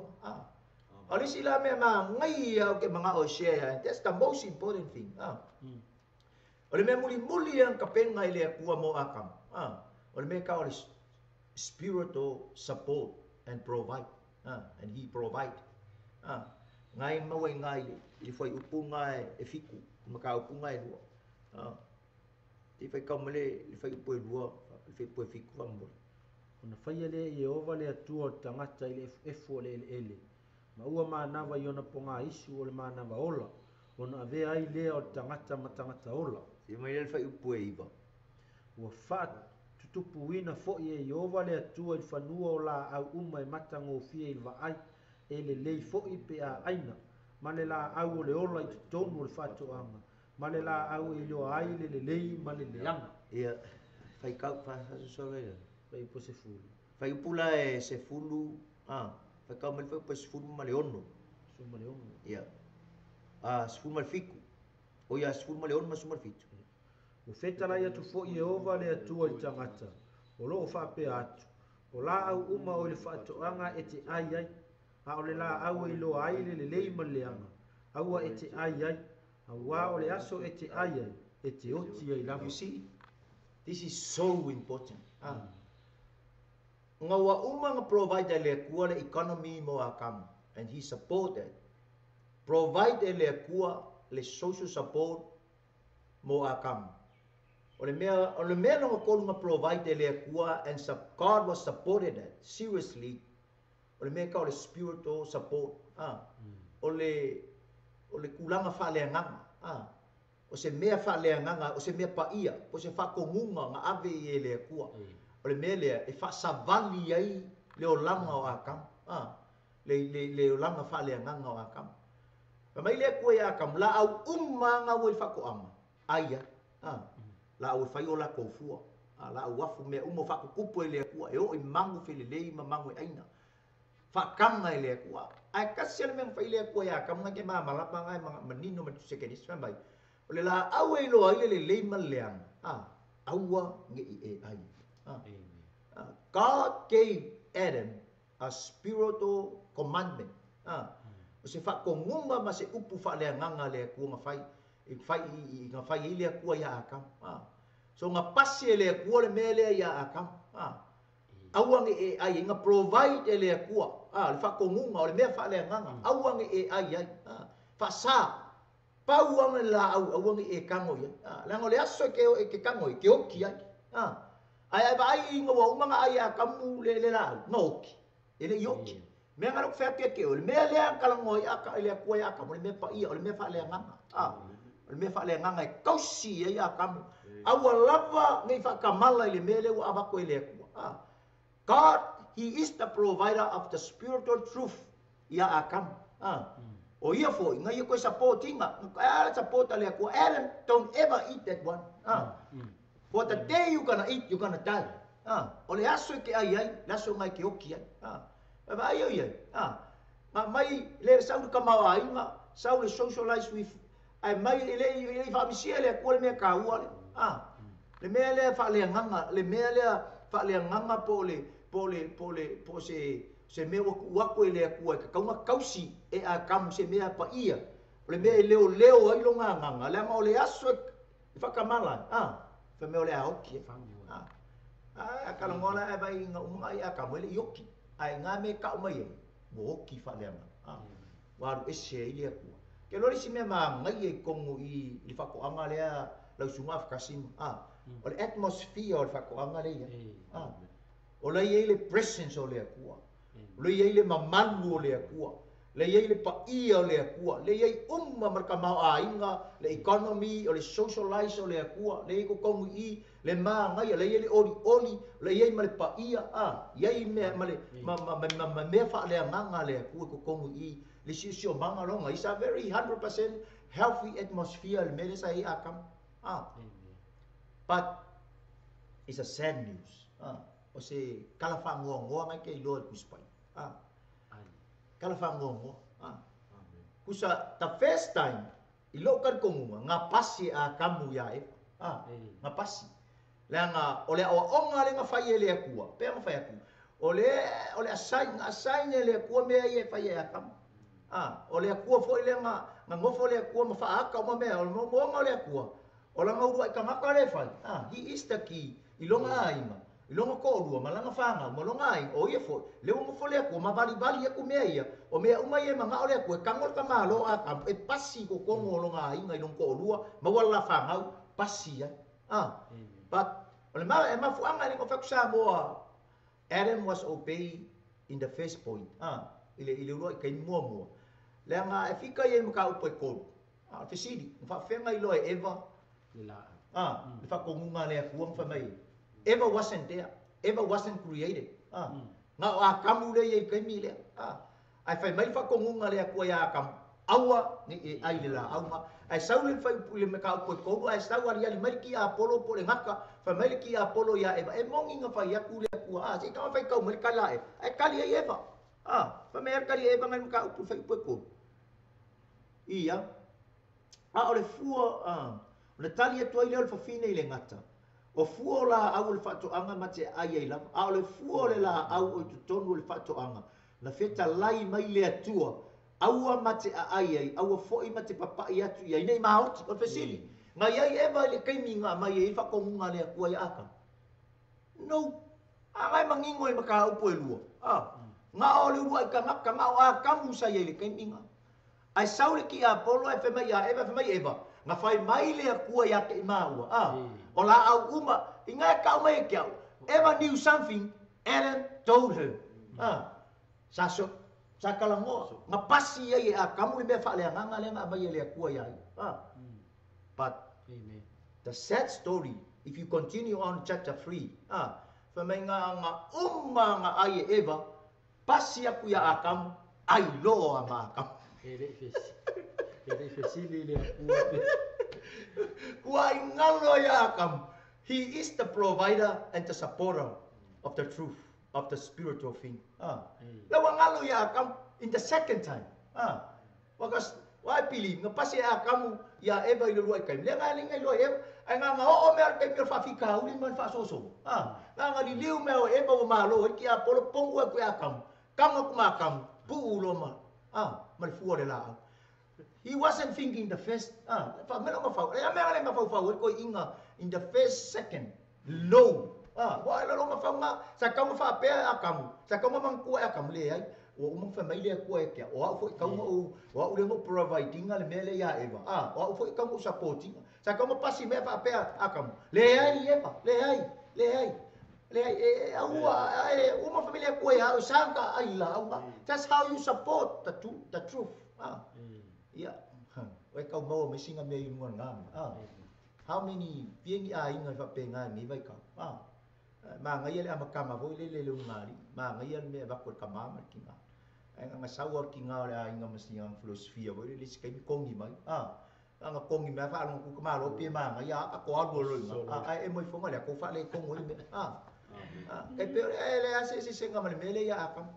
Ole si la me ma ngai au ke manga o share. That's the most important thing. Ole me muli ang kapenga ele akua mo akam. Ole me ka ole spiritual support and provide. And he provide. Ngai mawai ngai i fai upu ngai e fiku. Maka upu ngai lua. Ti fai kamale i fai upu e lua. I fai upu e fiku vambole. Ona whaia le i ova le atua o tangata i le efu o le ele. Ma ua mānawa i ona ponga isu o le mānawa ola. Ona ave ai lea o tangata ma tangata ola. Si mai le fai upu e iwa. Ua whaat tutupu ina fo i ova le atua i whanua o la au uma e matango fia i vaai. E le lei fo i pe a aina. Ma le la au o le ola i tutonu o le whatoanga. Ma le la au i loa ai le lei ma le leanga. Ia, fai kau whasa sora ia. Fai upo se fulu. Fai upula e se fulu. Fai kau mali fai upo se fulu ma le ono. Suma le ono. Ia. Se fulu ma le fiku. O ia, se fulu ma le ono ma suma le fitu. O whetala ia tu fo i ova le atua i tangata. O loo whape atu. O la au uma o le whatoanga e te ai ai. A o le la au i loa ai le lei ma leanga. Aua e te ai ai. A wā o le aso e te ai ai. E te oti ai lava. You see, this is so important. Ngā wa uma ngā provide le kua le economy mo a kam. And he supported. Provide le kua le social support mo a kam. O le mea longa kolu ngā provide le kua and God was supported that seriously. O le mea ka o le spiritual support. O le kulanga whaleanganga. O se mea whaleanganga, o se mea paia, o se whakongunga ngā ave i e le kua. O le mea lea, e whasavali ai le o langa o akam. Le o langa whaleanganga o akam. Ka mai le kua i akam, la au umanga o i whakoanga. Aia. La au whai o la koufua. La au wafu mea umo whakokupu e le kua. E o i mangu whelelei ma mangu e aina. Whakanga e le kua. Ai kasi ala mea whai le kua i akam, nga ke maa malapa ngai manino ma tu sekenis. Mai. O le la au e loa ile le leima leanga. Aua nge i e ai. God gave Adam a spiritual commandment. O se whakongunga ma se upu whaleanganga le kua ngā whai. Ngā whai i le kua ia akam. So ngā pasi e le kua le mea lea ia akam. Aua nge e ai. Ngā provide e le kua. Le whakongunga o le mea whaleanganga. Aua nge e ai ai. Whasa. Pauanga la au nge e kango ia. Lango le aso e ke kango i ke oki ai. Ai inga wa umanga ai a kamu le la no oki. Ele yoki. Me ngalo fa ke o le me le kalango ia ka le kua ia kamu le me pa ia o le me fa le nganga. Le me fa le nganga e kausi ia kamu. Awa lava ngai fa kamala le me le wa aba ko le kua. God, he is the provider of the spiritual truth. Ia akam. O ia fo ngai ko supportinga. Support le kua. Adam, don't ever eat that one. For the day you're gonna eat, you're gonna die. O le aso ke ai, laso ngai ke oki ai. Ai. Mai le sau ka mawa inga, sau le socialize with ai mai le famisia le ko le me ka ua le. Le me le fa le nganga, le me le fa le nganga po se me wa ko le ku ka nga kausi e a kam se me pa ia. Le me leo ai lo nganga, le ma le aso fa kamala. Fa me ole a oki. Ka longola e vai nga umai a ka mele yoki. Ai nga me ka umai. Bo oki fa le ma. Wa ru ese ile ku. Ke lori si me ma ngai e kongu i li fa ko anga le la sunga fa kasim. O le atmosphere o fa ko anga le ia. O le ile presence o le ku. Le ile mamalu o le ku. Le ile pa ia o le ku. Le ile umma marka ma a inga le economy o le socialize o le ku. Le ko kongu i le ma ngai le ile oli le ile ma le pa ia ye me ma le me fa le nganga le ku ko kongu i le sisio manga longa is a very 100% healthy atmosphere le me sa i akam. But it's a sad news. O se kala fa ngo ngai ke lo ku spai. Kala fa ngo. Kusa the first time i lo kan kongu nga pasi a kamu ya nga pasi Langa ole onga le nga fai le akua. Pe nga fai aku. Ole asai le akua me ye fai akam. Ole akua foi le nga ngofo le akua ma fa aka ma me ole mo le akua. Ola nga urua ka ngaka le fai. He is the key. Ilonga aima. Ilonga ko urua malanga fanga malonga ai o ye foi. Le ngofo le akua ma vali aku me ia. O me uma ye manga ole akua kangol ka malo akam e pasi ko kongo longa ai ngai long ko urua ma wala fanga pasi ya. But Samoa, Adam was obeyed in the first point. Ile ro kai mo. Le nga e fika ye maka upo ko. Fisidi, fa fenga ilo eva. Le fa kongunga le kuang fa mai. Eva wasn't there. Eva wasn't created. Nga kamu le ye kai mi le. Ai fa mai fa kongunga le ku ya kam. Aua ni ai le la aua. Ai saule fa le meka upo ko. Ai sawa ria le mai ki Apollo po le ngaka. Fa mai ki Apollo ya Eva. E mongi nga fa ya ku le ku. Se ka fa ka mai kala e. Ai kali e Eva. Fa mai kali Eva ngai meka upo fa upo ko. Ia. Ole fua le tali e toi le o fafine ile ngata. O fua la au le fato anga mate ai ai la. Ole fua le la au o tonu le fato anga. Na feta lai mai le atua. Aua mate ai ai, aua foi mate papa i atu ia nei mahoti o fesili. Nga iai eva le kaiminga mai e whakongunga le akua i aka. No. Ngai mangingo i maka upo e lua. Nga ole urua i ka ngaka nga o a kamusa i le kaiminga. Ai saule ki a Apollo e whemai a eva whemai eva. Nga whai mai le akua i ake i maua. O la au uma, i ngai kau mai e kiau. Eva knew something, Adam told her. Saso. Sakalango, ngapasi ye a kamu le fa le nganga le nga mai le akua ya. But the sad story, if you continue on chapter 3, fa menga nga nga ai Eva pasi aku ya akam ai lo nga akam. Ele fesili le akua. Kuai ngalo ya akam. He is the provider and the supporter of the truth, of the spiritual thing. Lawa ngalo ya akam in the second time. Wakas wai pili ngapasi akamu ya Eva ile luai kai. Le ngai lo Eva ai nga o mer kai mir fa fika uli man fa soso. Nga di liu me o Eva o malo ki Apollo pongu ku akam. Kama ku makam pu ulo ma. Mal fu le la. He wasn't thinking the first. Fa melo ma fa. Ya me ale ma fa ko inga in the first second. Low. Wa lo ma fa nga sa kama fa pe akamu. Sa kama mang ku akam le ai. O umang family ko e kia o fo ka mo o le mo providing le mele ya Eva o fo ka mo supporting sa ka mo pasi me fa pe akam le ai Eva le ai uma family ko ya sanga ai la that's how you support the truth yeah o ka mo me singa me ngon ngam how many pieng ai ngai fa pe ngai ni vai ka ma ngai le amakama vo le ngari ma ngai me va ko kama ki ma nga sawar ki nga la nga masiyang filosofia bo le sikai kongi mai nga kongi me fa long ku ma lo pe ma nga ya ko abo lo ai mo fo nga le ko fa le kongo le kai pe le ase se nga male mele ya akam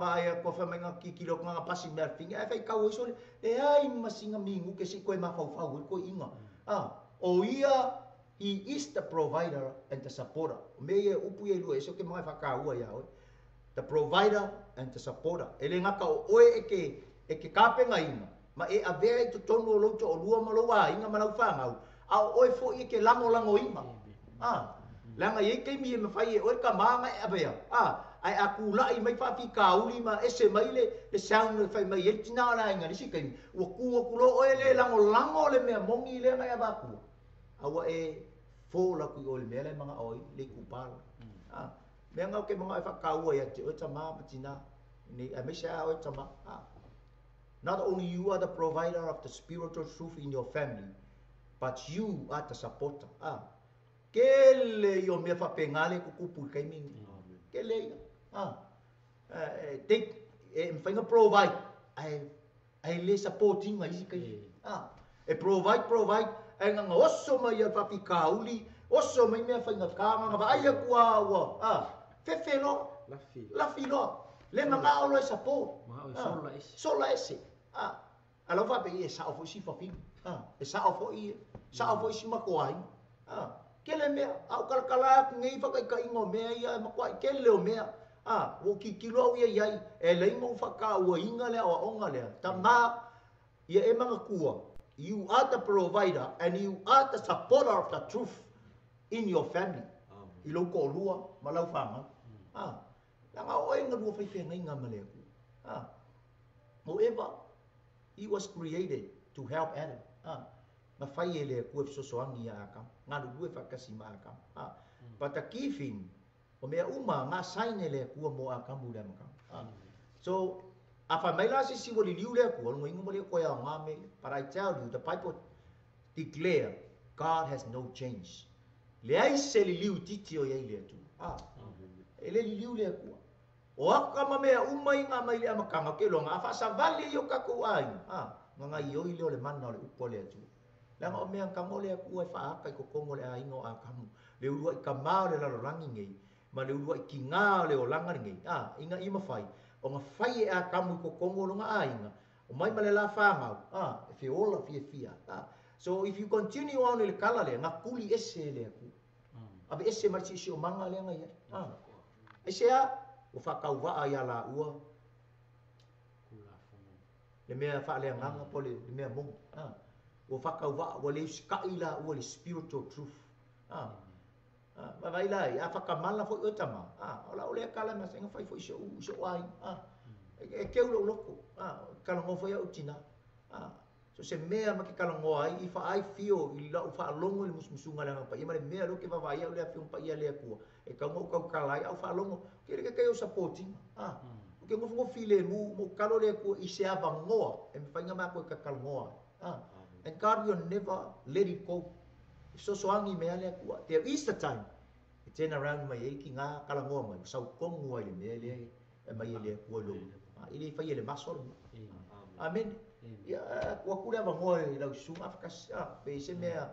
ba ya ko fa nga ki kilo nga pasi mer fing ai fa ka wo so le ai masinga mingu ke si ko ma fa ko inga o ia he is the provider and the supporter me ye upu ye lu eso ke ma fa ka wa ya the provider and the supporter. Ele ngaka o oe eke kape ngaina. Ma e avea to tonu o loto o lua maloa inga malau whangau. A oe fo eke lango ima. Langa ye ke mi e mawhai e oe ka maanga e avea. Ai aku lai mai whawhi ka uli ma ese mai le sound le whai mai e tina la inga nisi kaimi. Ua kua kulo oe le lango le mea mongi le ngai avakua. Awa e fo la kui o le mea le mga oi le kupala. Mea ngau ke mga whakaua ia te o tama matina. Ni a mesa o tama. Not only you are the provider of the spiritual truth in your family, but you are the supporter. Kele yo me whapengale kukupu kai mingi. Kele ya. Take mwhainga provide. Ai le supporting mai isi kai. E provide. Ai nga oso mai a whapikauli. Oso mai mea whainga kanga. Nga ai a kua ua. Fefelo, la filo, le manga o lo support, sola esse, alo va pe e sa ofo si fa fin, e sa ofo si ma koai, Kele mea, au kalakala ngai whakaiingo mea ia makwai, kele o mea. O ki kilo ia iai, e leimo whaka ua inga lea o onga lea. Ta mā, ia e manga kua. You are the provider and you are the supporter of the truth in your family. I lau ko lua, ma lau whanga. Langa o e ngā rua whaiwhia ngai ngā malea ku. However, he was created to help Adam. Ma whai e lea kua fisosoangi a akam. Ngā rua whakasi ma akam. But the key thing, o mea uma ngā saine lea kua mo akam ura makam. So, a whai mai la si siwa li liu lea kua, ngā ingo mo lea koe au ngā me. But I tell you, the Bible declare God has no change. Lea i se li liu titi o iei lea tu. E le li liu lea kua. O aka ma mea uma i ngā mai lea makanga ke longa. A wha vale i o kakou ai. Ngā i oi leo le mana o le upo lea tu. Langa o mea kamo lea kua e wha aka i kokongo lea ingo a kamu. Le urua i kamao le lalo rangi ngei. Ma le urua i ki ngā le o langa ngei. Inga ima whai. O ngā whai e a kamu i kokongo longa a inga. O mai ma le la whangau. E whi ola fia fia. So if you continue on le kala lea, ngā kuli ese lea ku. Abe ese marisi isi o manga lea ngai. Ese a, o whakau waa i ala ua. Le mea wha lea nganga po le mea mongu. O whakau waa, o le uskai la ua le spiritual truth. Ma vai lai, a whakamala fo i otama. Ola o lea kala mea senga whai fo iso wai. E keu lo loko. Kalango fo ia utina. So se mea ma ke kalango ai, i wha ai fio, i lau wha alongo i le musmusunga langa pa. Ia ma le mea lo ke wawai au lea fio pa ia lea kua. E kaungo kau kalai au wha alongo. Kere ke kei o supporting. Ke ngofu ngofi le mo kalo lea kua i se ava ngoa. E me whainga maa koe ka kalangoa. And God will never let it go. So soangi mea lea kua. There is the time. E tena around mai e ki ngā kalangoa mai. Sau kongu ai le mea lea e mai e lea kua lo. I le whai e le masoro. Amen. Ya, kua kura ava ngoa i lau sunga whakas. Pe se mea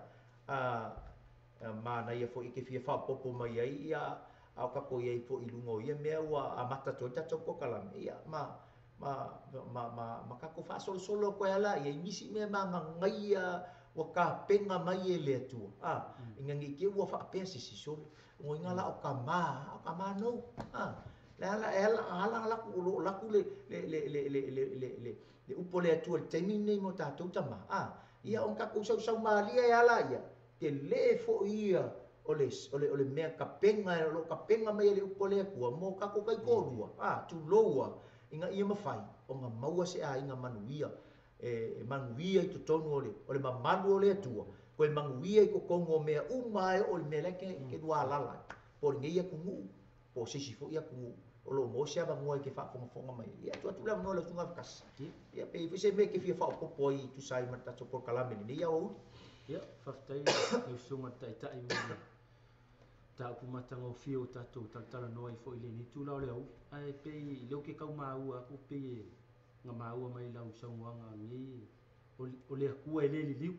mana ia fo i ke fia whapopo mai ai. Ia au kako iei fo i lungo ia mea ua a mata toi tato ko kalame. Ia ma kako wha solo solo koe ala. Ia nisi mea ma ngai ua ka penga mai e lea tua. Inga ngi ke ua wha pea sisi solo. Ngo inga la o ka maa nou. Ala laku le upo le atua le taimi nei mo tātou tama. Ia on kako sau maalia e ala ia. Te le fo ia o le mea ka penga mai le upo le akua mo kako kai korua. Tu loa inga ia mawhai o ngā maua se a inga manuia. Manuia i totonu o le mamanu o le atua. Koe manuia i kokongo mea umae o le mea leke ke dua lalai. Po ringe ia kungu, po sisi fo ia kungu. O lo mo sia ba ngoi ke fa fonga mai. Ia tu la no la tunga kas. Ia pe se me ke fia fa popo i tu sai mata so por kalame ni ia o. Ia fa tai e sunga tai tai mo. Ta ku mata ngo fio ta tu tala no i fo ile ni tu la le au. Ai pe lo ke kau mau ku pe nga mau mai la u sang wanga ni. O le ku ele li liu.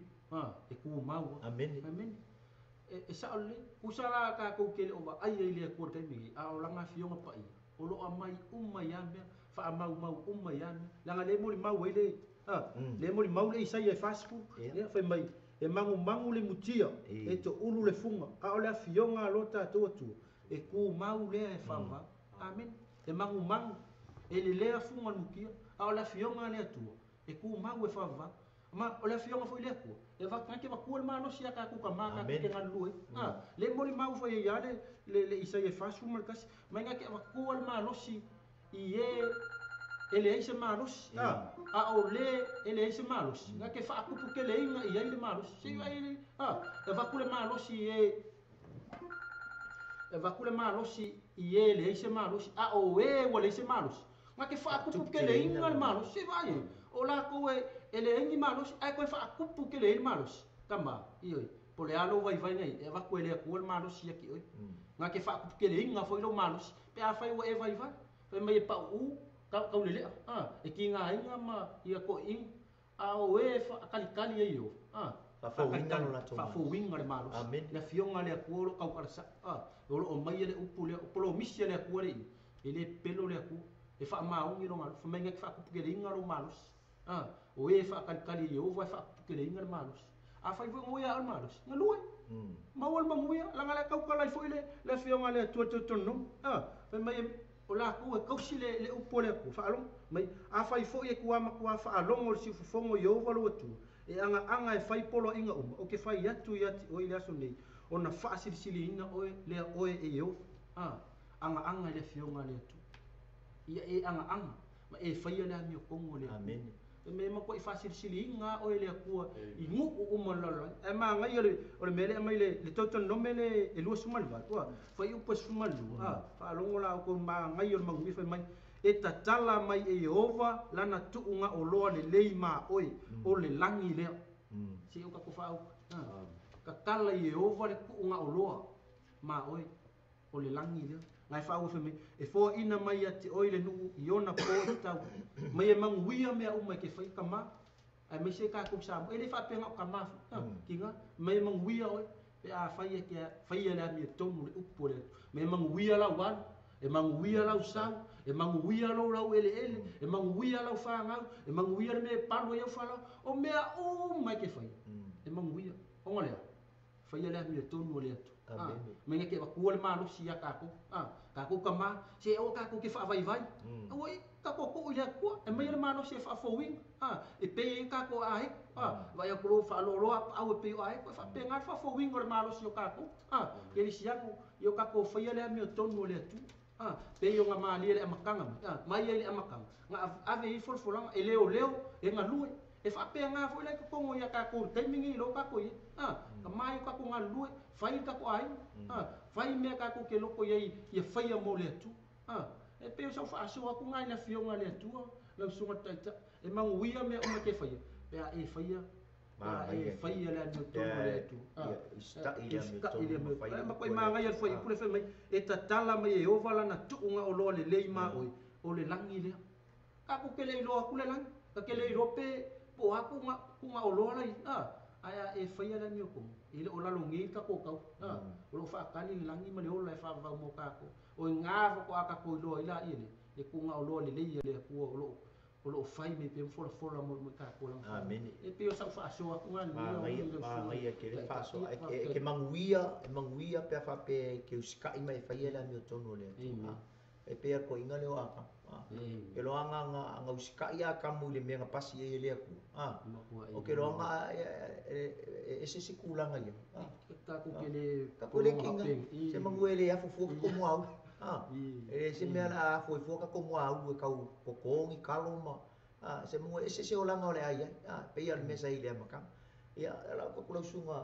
E ku mau. Amen. Amen. E sa ole usala ka ko ke o ai ile ku te mi a o langa fio nga pai. O lo amai yame fa mau yame langa le moli mau ele le moli mau le sai e fasku e fa mai e mangu le mutia e to ulu le funga a o le fionga lota to e ku mau le e fava amen e mangu e le funga mukia a o le fionga le tu e ku mau e fava ma o le fionga foi le ku e va kanke va ku le mano sia ka ku ka maka ke ngalu le moli mau foi ya le isa e fasku markas manga ke va ku le mano si ie ele ise malos a ole ele ise malos nga ke fa ku ke le inga ia le malos si vai e va ku le malos ie e va ku le malos ie le ise malos a o e wala ise malos nga ke fa ku ke le inga le malos si vai o la ko ele ingi malos ai ko fa ku ke le malos tamba io po le alo vai nei e va ku le ku le malos ia ki oi nga ke fa ku ke le inga foi lo malos pe a fai wa e vai pe mai pa u kau lele e ki nga inga ma ia ko in a o e fa kali e yo fa fo winga no la to fa fo winga le malos le fionga le ko kau karsa o mai le upu le polo misia le ko le ele pelo le ko e fa ma un no malos fa menga fa ku ke le inga lo malos o e fa kali yo va fa ku ke le inga le malos a fai fo ngoia al malos nga luai mawal manguia langa le kau kala fo le fionga le tu no pe mai o la ku e kausi le upole ku fa along mai a fai fo e kuama fa along o si fongo yo valo tu e anga e fai polo inga o ke fai yatu o ile aso nei ona fa sili inga o le e yo anga le fionga le tu ia e anga ma e fai le mi kongo le amen me ma ko fa sili inga o le ku i ngu o malala e ma nga o le mele mai le toto no mele e lu sumal va tu fai u po sumal fa along la ko ma nga yo ma ngi fa mai e tatala mai e Jehova lana tuunga o loa le leima oi o le langi lea si o ka ko fa ka tala e Jehova le tuunga o loa ma oi o le langi lea ngai fa o feme e fo ina mai ati oi le nu iona po ta mai e manguia me o mai ke fai kama ai me se ka ko sa e le fa penga kama kinga mai manguia oi pe a fai ke fai le mi tonu le upo le me manguia la wan e manguia la usau e manguia lau ele e manguia lau whangau e manguia me palo ia whala o mea o mai ke whai e manguia o ngalea whai alea mi tonu le atu me ngeke wakua le malo si a kako kama se o kako ke wha vai oi kako ko ia kua e mai le malo se wha fowing e pe kako ai vai a kuro wha loroa au e pe ai wha pe ngai wha fowing o le malo si o kako ke li si ako i o kako whai alea mi tonu le atu pe yo nga mali le amakanga mai ele amakanga nga ave i folfolanga e leo e nga lue e fa pe nga fo le ko ngo ya ka ko timing lo ka ko ka mai ka ko nga lue fai ka ko ai fai me ka ko ke lo ko ye fai mo le tu e pe so fa so ko nga na fio nga le tu la so nga taita e manguia me o me ke fai pe e fai fai le no to le tu sta ile me fai ma ko ma nga ye fai pure fe mai e tatala mai e ovala na tu nga o lo le leima o le langi le ka ko ke le lo ku le lang ka ke le ro pe po aku nga o lo lai aya e fai le ni ko ile o la lo ngi ka ko ka o lo fa ka ni langi ma le o la fa va mo ka ko o nga ko aka ko lo ila ile e ku nga o lo le le ku o lo fai me pe fola mo ka ko la amen e pe o sa fa so ku nga ngai ke le fa so ke manguia pe fa pe ke uska i mai fai le mi tonu le e pe ko inga le aka e lo anga uska ia ka mu le me nga pasi e le ku o ke lo anga e se sikulanga ia ka ko le kinga se manguele ya fu ko mo au e se me la foi foca como au ka ko ngi kaloma se mo se o langa ole ai pe ia me sai le maka ia la ko lo sunga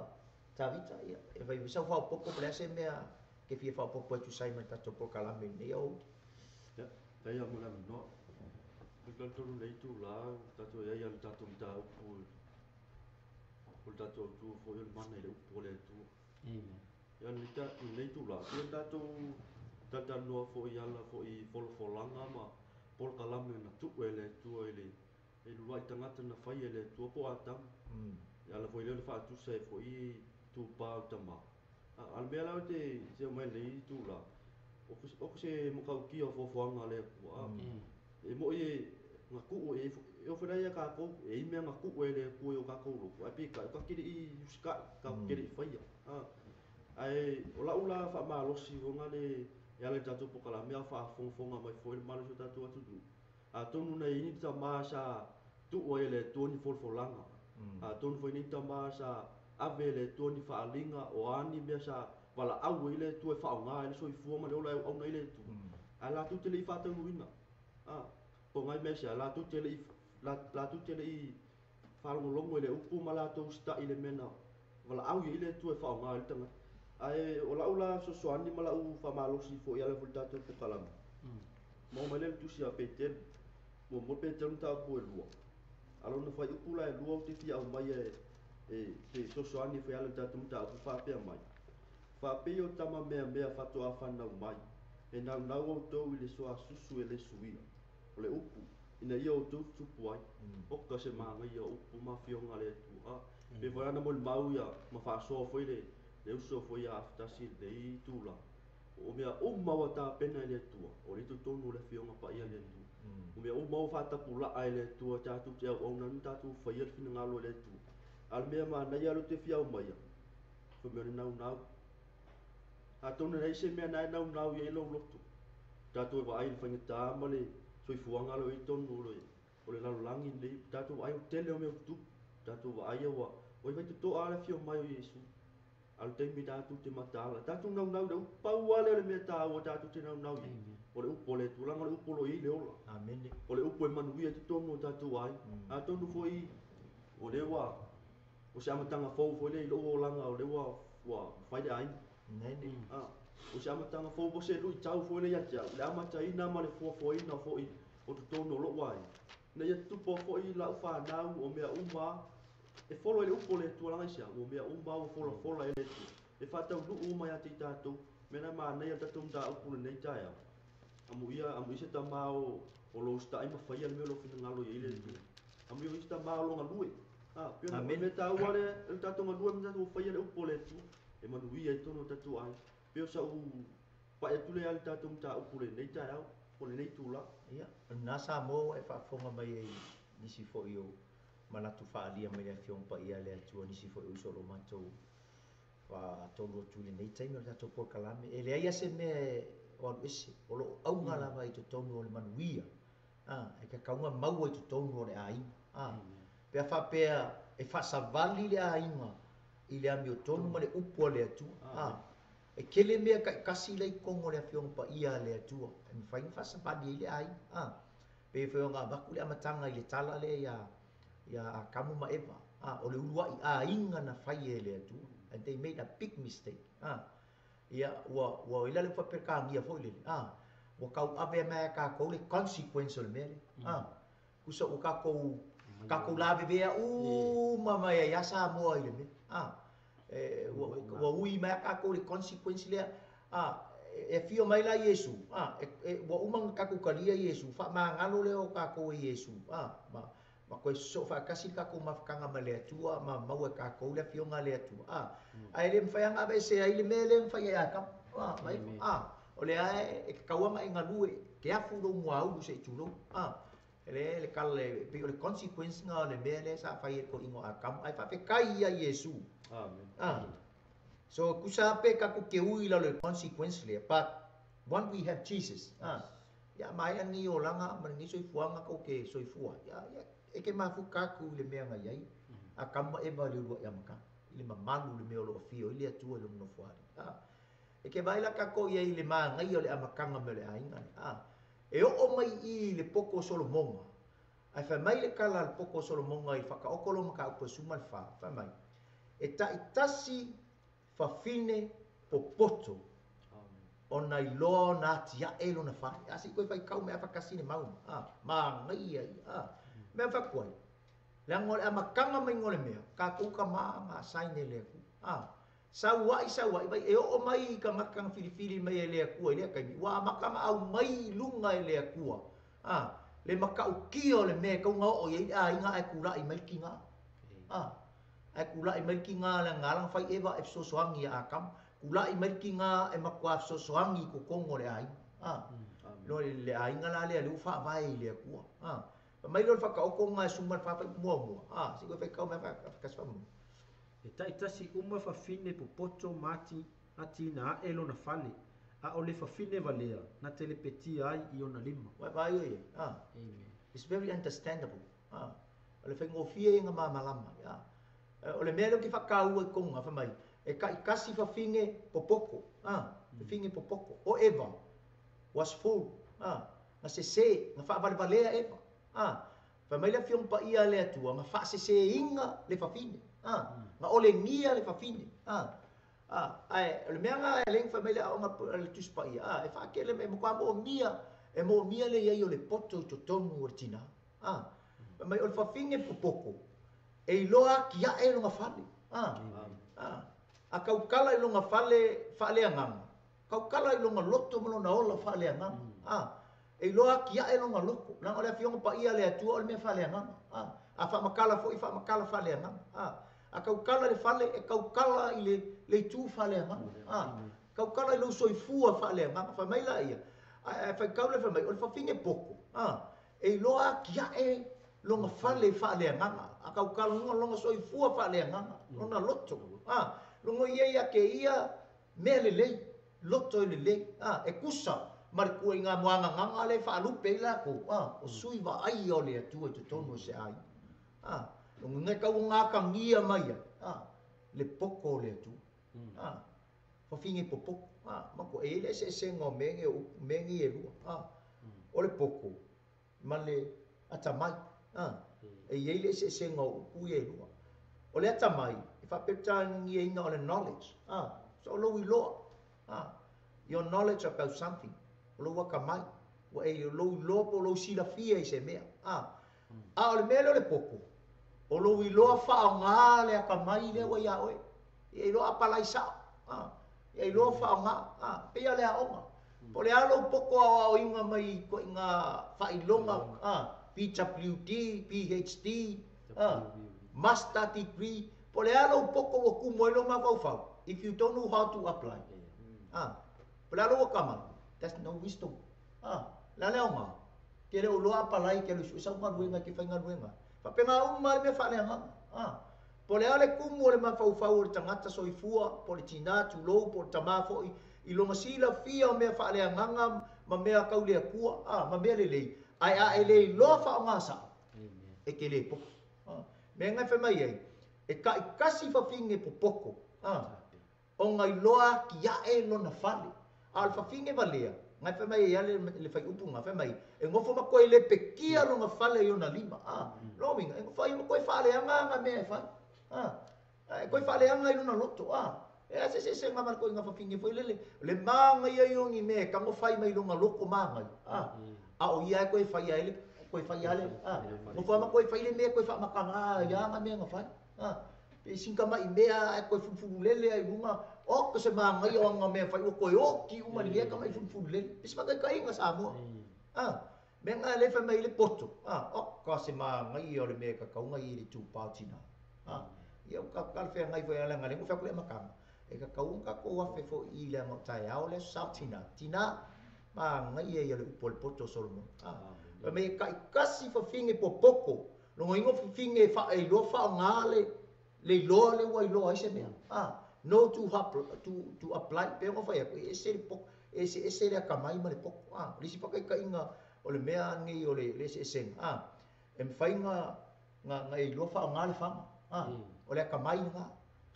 tavita ia e vai sa fa poco por ese me que fie fa poco tu sai ma tato por kala me eu ya pe ia mo la no ko to le tu la tato ia ia tato ta por tato tu fo il man le por le tu ya ni ta le tu la tato tata no fo ia la fo I fo langa ma por kala me na tu ele tu ele e luai tangata na fai ele tu po atam ya la fo ile fa tu se fo I tu pa tama al bela te se mai le tu la o se mo ka ki o fo anga le e mo e nga ku e o fa ia ka ko e me nga ku ele ku o ka ko lo a pi ka ki I ska ka ki fai ai ola ula fa ma lo si o nga le ya le tatu po kala mea fa fonga mai foi malu so tatu atu a tonu na ini ta masa tu o ele toni folanga a tonu foi ni ta masa avele toni fa alinga o ani besa wala au ile tu e fa nga ile so I fu ma le ola au na ile tu ala tu te le fa te luina po ngai mesa la tu te le la tu te le I fa longo ile upu mala to sta ile mena wala au ile tu e fa nga ile tanga ai ola ula so soani mala u fa malo si fo ya le volta to ko kalam mo mele tu si a peter mo peter ta ko lu alo no fa u la lu te fi au mai e te so soani fo ya le ta tu ta ku fa pe mai fa pe yo tama me fa to a fa na mai e na o to ile so a susu ele sui ole upu ina yo to tu puai o ka se ma ngai yo upu ma fio ngale tu pe fo na mo mau ya ma fa so fo ile le uso foi after si dei tula o mea o maua ta pena le tua o le tonu le fionga pa ia le tu o mea o mau fa ta pula ai le tua ta tu te o na ta tu fa ia fina ngalo le tu al mea mana ia lo te fiau mai fo me nau nau a tonu nei se me nai nau nau ia lo lotu tatu va ai fa ngata male soi fuanga lo i tonu lo o le langi nei tatu ai tele o me tu tatu va ai wa oi vai to ala fiau mai o Yesu al te mi tatu te matala tatu nau nau do pau ale le me ta o tatu te nau nau o le upo le tulanga le upo lo i le ola amen o le upo e manuia te tonu tatu ai a tonu foi o le wa o se amatanga fou foi le lo langa o le wa fai de ai nei o se amatanga fou bo se lui tau foi le ya le amata ina ma le foi na foi o te tonu lo wai na ia tupo foi la fa na o mea uma e folo le upo le tualanga sia o mea uma o folo ele e fa tau lu uma ya te tatu mena ma nei tatu da upo le nei tai amu isa ta mau o lo sta ai ma fai le lo fina ngalo ye ile tu amu ia sta mau lo ngalui pio me ta wale el tatu ngalui me tatu fai le upo le tu e manu ia to no tatu ai pio sa u pa e tu le al tatu ta upo le nei tai o le nei tu la ia na Samoa e fa fonga mai nisi fo io mana tu fa alia mai fiong pa ia le tu nisi fo io solo mato fa tolo tu le nei tai me tatu por kalame e le ia se me o isi o lo au ngala vai to tonu o le manuia e ka kaunga mau i to tonu o le ai pe fa pe e fa savali le ai ma i le ami o tonu ma le upo le atu e kele me ka kasi le kongo le fiong pa ia le atu e me fa fa savali le ai pe fe nga ba ku le amatanga i le tala le ya kamu ma eva o le ulua i ainga na fai le atu and they made a big mistake ia wa ila le fa perka ngia foi le wa kau ave me ka ko le consequence le mele kuso o ka ko la bebe mama ya Samoa ile me wa ui me ka ko le consequence le e fio mai la Yesu wa umang ka ko kalia Yesu fa ma ngalo le o ka ko Yesu ma ko so fa kasi ka ko mafkanga male tua ma mau ka ko le fio ngale tua ai le mfa nga be se ai le mele mfa ya ka mai o le ai e ka wa mai ngalue ke afu do mo au se tulo le kale pe le consequence nga le mele sa fa ye ko ingo akam ai fa pe kai ya Yesu amen so kusa pe ka ku ke ui la le consequence le but when we have Jesus ya mai ani o langa mangi soi fuanga ko ke soi fua ya e ke mafu kaku le mea ngai ai akama e ba le ya maka ile mamalu le mea lo fio ile atua le no fuari e ke vai la kako ia ile ma ngai ole amakanga me le ainga e o mai i le poko Solomonga ai fa mai le kala le poko Solomonga i faka okolo maka upo sumal fa mai e ta itasi fa fine popoto ona i lo na tia elo na fa asi ko fai kau me fa kasine mau ma ngai ai me fa koi la ngol amakanga mai ngol me ka ku ka ma nga saine le ku sa wai bai e o mai ka makang filifili mai le ku le ka wa makama au mai lunga le ku le maka u kio le me ka nga o ye nga ai kula i mai kinga ai kula i mai kinga la ngalang fai eva e so soangi akam kula i mai kinga e makwa so soangi ko kongo le ai lo le ai nga la le lu fa vai le ku mai lo fa ka o konga sumal fa mo si ko fa ka me fa ka fa mo e tai tasi uma fa fine po poto mati ati na elo na fale o le fa fine valea na telepeti ai i ona lima wa vai it's very understandable le fa ngo fie nga malama o le melo ki fa ka u konga fa mai e ka kasi fa fine popoko fine popoko o eva was full na se na fa valea eva fa mai le fiong pa ia le atua ma fa se inga le fa fine nga ole nia le fa fine ai le menga e leng fa mai le nga le tus pa ia e fa ke le me kwa mo mia le ia le poto to tonu ortina fa mai o fa fine popoko e loa ki a e nga fale a kau kala i longa fale angama kau kala i longa loto mo na ola fale angama e loa ki a e longa loko na ole fionga pa ia le atua ole me fale angama a fa makala fale angama a kau kala le fale e kau kala i le tu fale angama kau kala i lo soifua fale angama fa mai la ia fa kau le fa mai ole fa finge poko e loa ki a e longa fale angama akau kalunga longa soifua fa'aleagaga lona loto longo ia ke ia mea lelei loto lelei e kusa ma le kua i ngā moagagaga le fa'alupe i lako o sui va'ai o le atua i totonu o se ai longo ngai kauagakangia mai le poko o le atua fafinge popoko ma ko e le se ngo menge e lua o le poko ma le atamai e ye le se ngo upu e lua o le atamai e fa petangi e ina o le knowledge so lo we lo your knowledge about something lo wa kamai wa e lo po lo sila fia i se mea o le mele o le poko o lo we lo fa nga le akamai le wa ya oe e lo apalai sa e lo fa nga pe ya le aonga po le alo poko o inga mai ko inga fa ilonga PWD PhD master degree po le alo poko o ku mo lo ma fa if you don't know how to apply po le alo kama that's no wisdom la le onga ke le lo apalai ke lo sa ma ruenga ke fa nga ruenga fa pe nga ma me fa le nga po le ale kumu le mafau o le tangata soifua po le tina tulou po le tamafo i longa sila fia o mea fa'aleagaga ma mea kaulea kua ma mea lelei ai e lei loa fa'aogasa e ke lē poko mea gai femai ai e kasi fafinge popoko o gai loa kia'e lona fale a le fafinge valea gai femai ai ale le fai upuga femai e ngofo ma koe le pekia longa fale i ona lima lominga e ngofo ai ma koe fa'aleaga ga mea e fai koe fa'aleaga i lona loto e se ngama koe nga fafinge foi le manga ia yongi me ka mo fai mai longa loko manga o ia koe fai ai koe fai ale mo fa ma koe fai le me koe fa makanga ia nga me nga fai pe singa mai mea koe funfulu lele ai lunga o ko se manga ia nga me fai o koe o ki uma le ka mai funfulu lele pe sa kai nga Samoa me nga le fa mai le poto o ko se manga ia le me ka kaunga i le tu pautina ia ka kalfe ngai foi ala ngai ko fa kule makanga e ka kaunga ko wa fe fo i le mo tai au le sautina tina ma ngai e le pol poto solomon me ka kasi fa finge popoko lo ngo finge fa e lo fa ngale le lo le wa lo ai se me no to apply pe ngo fa ya e se po e se le ka mai ma le poko li si pa ka inga o le mea ngi o le se sen e fai nga e lo fa ngale fa o le ka mai nga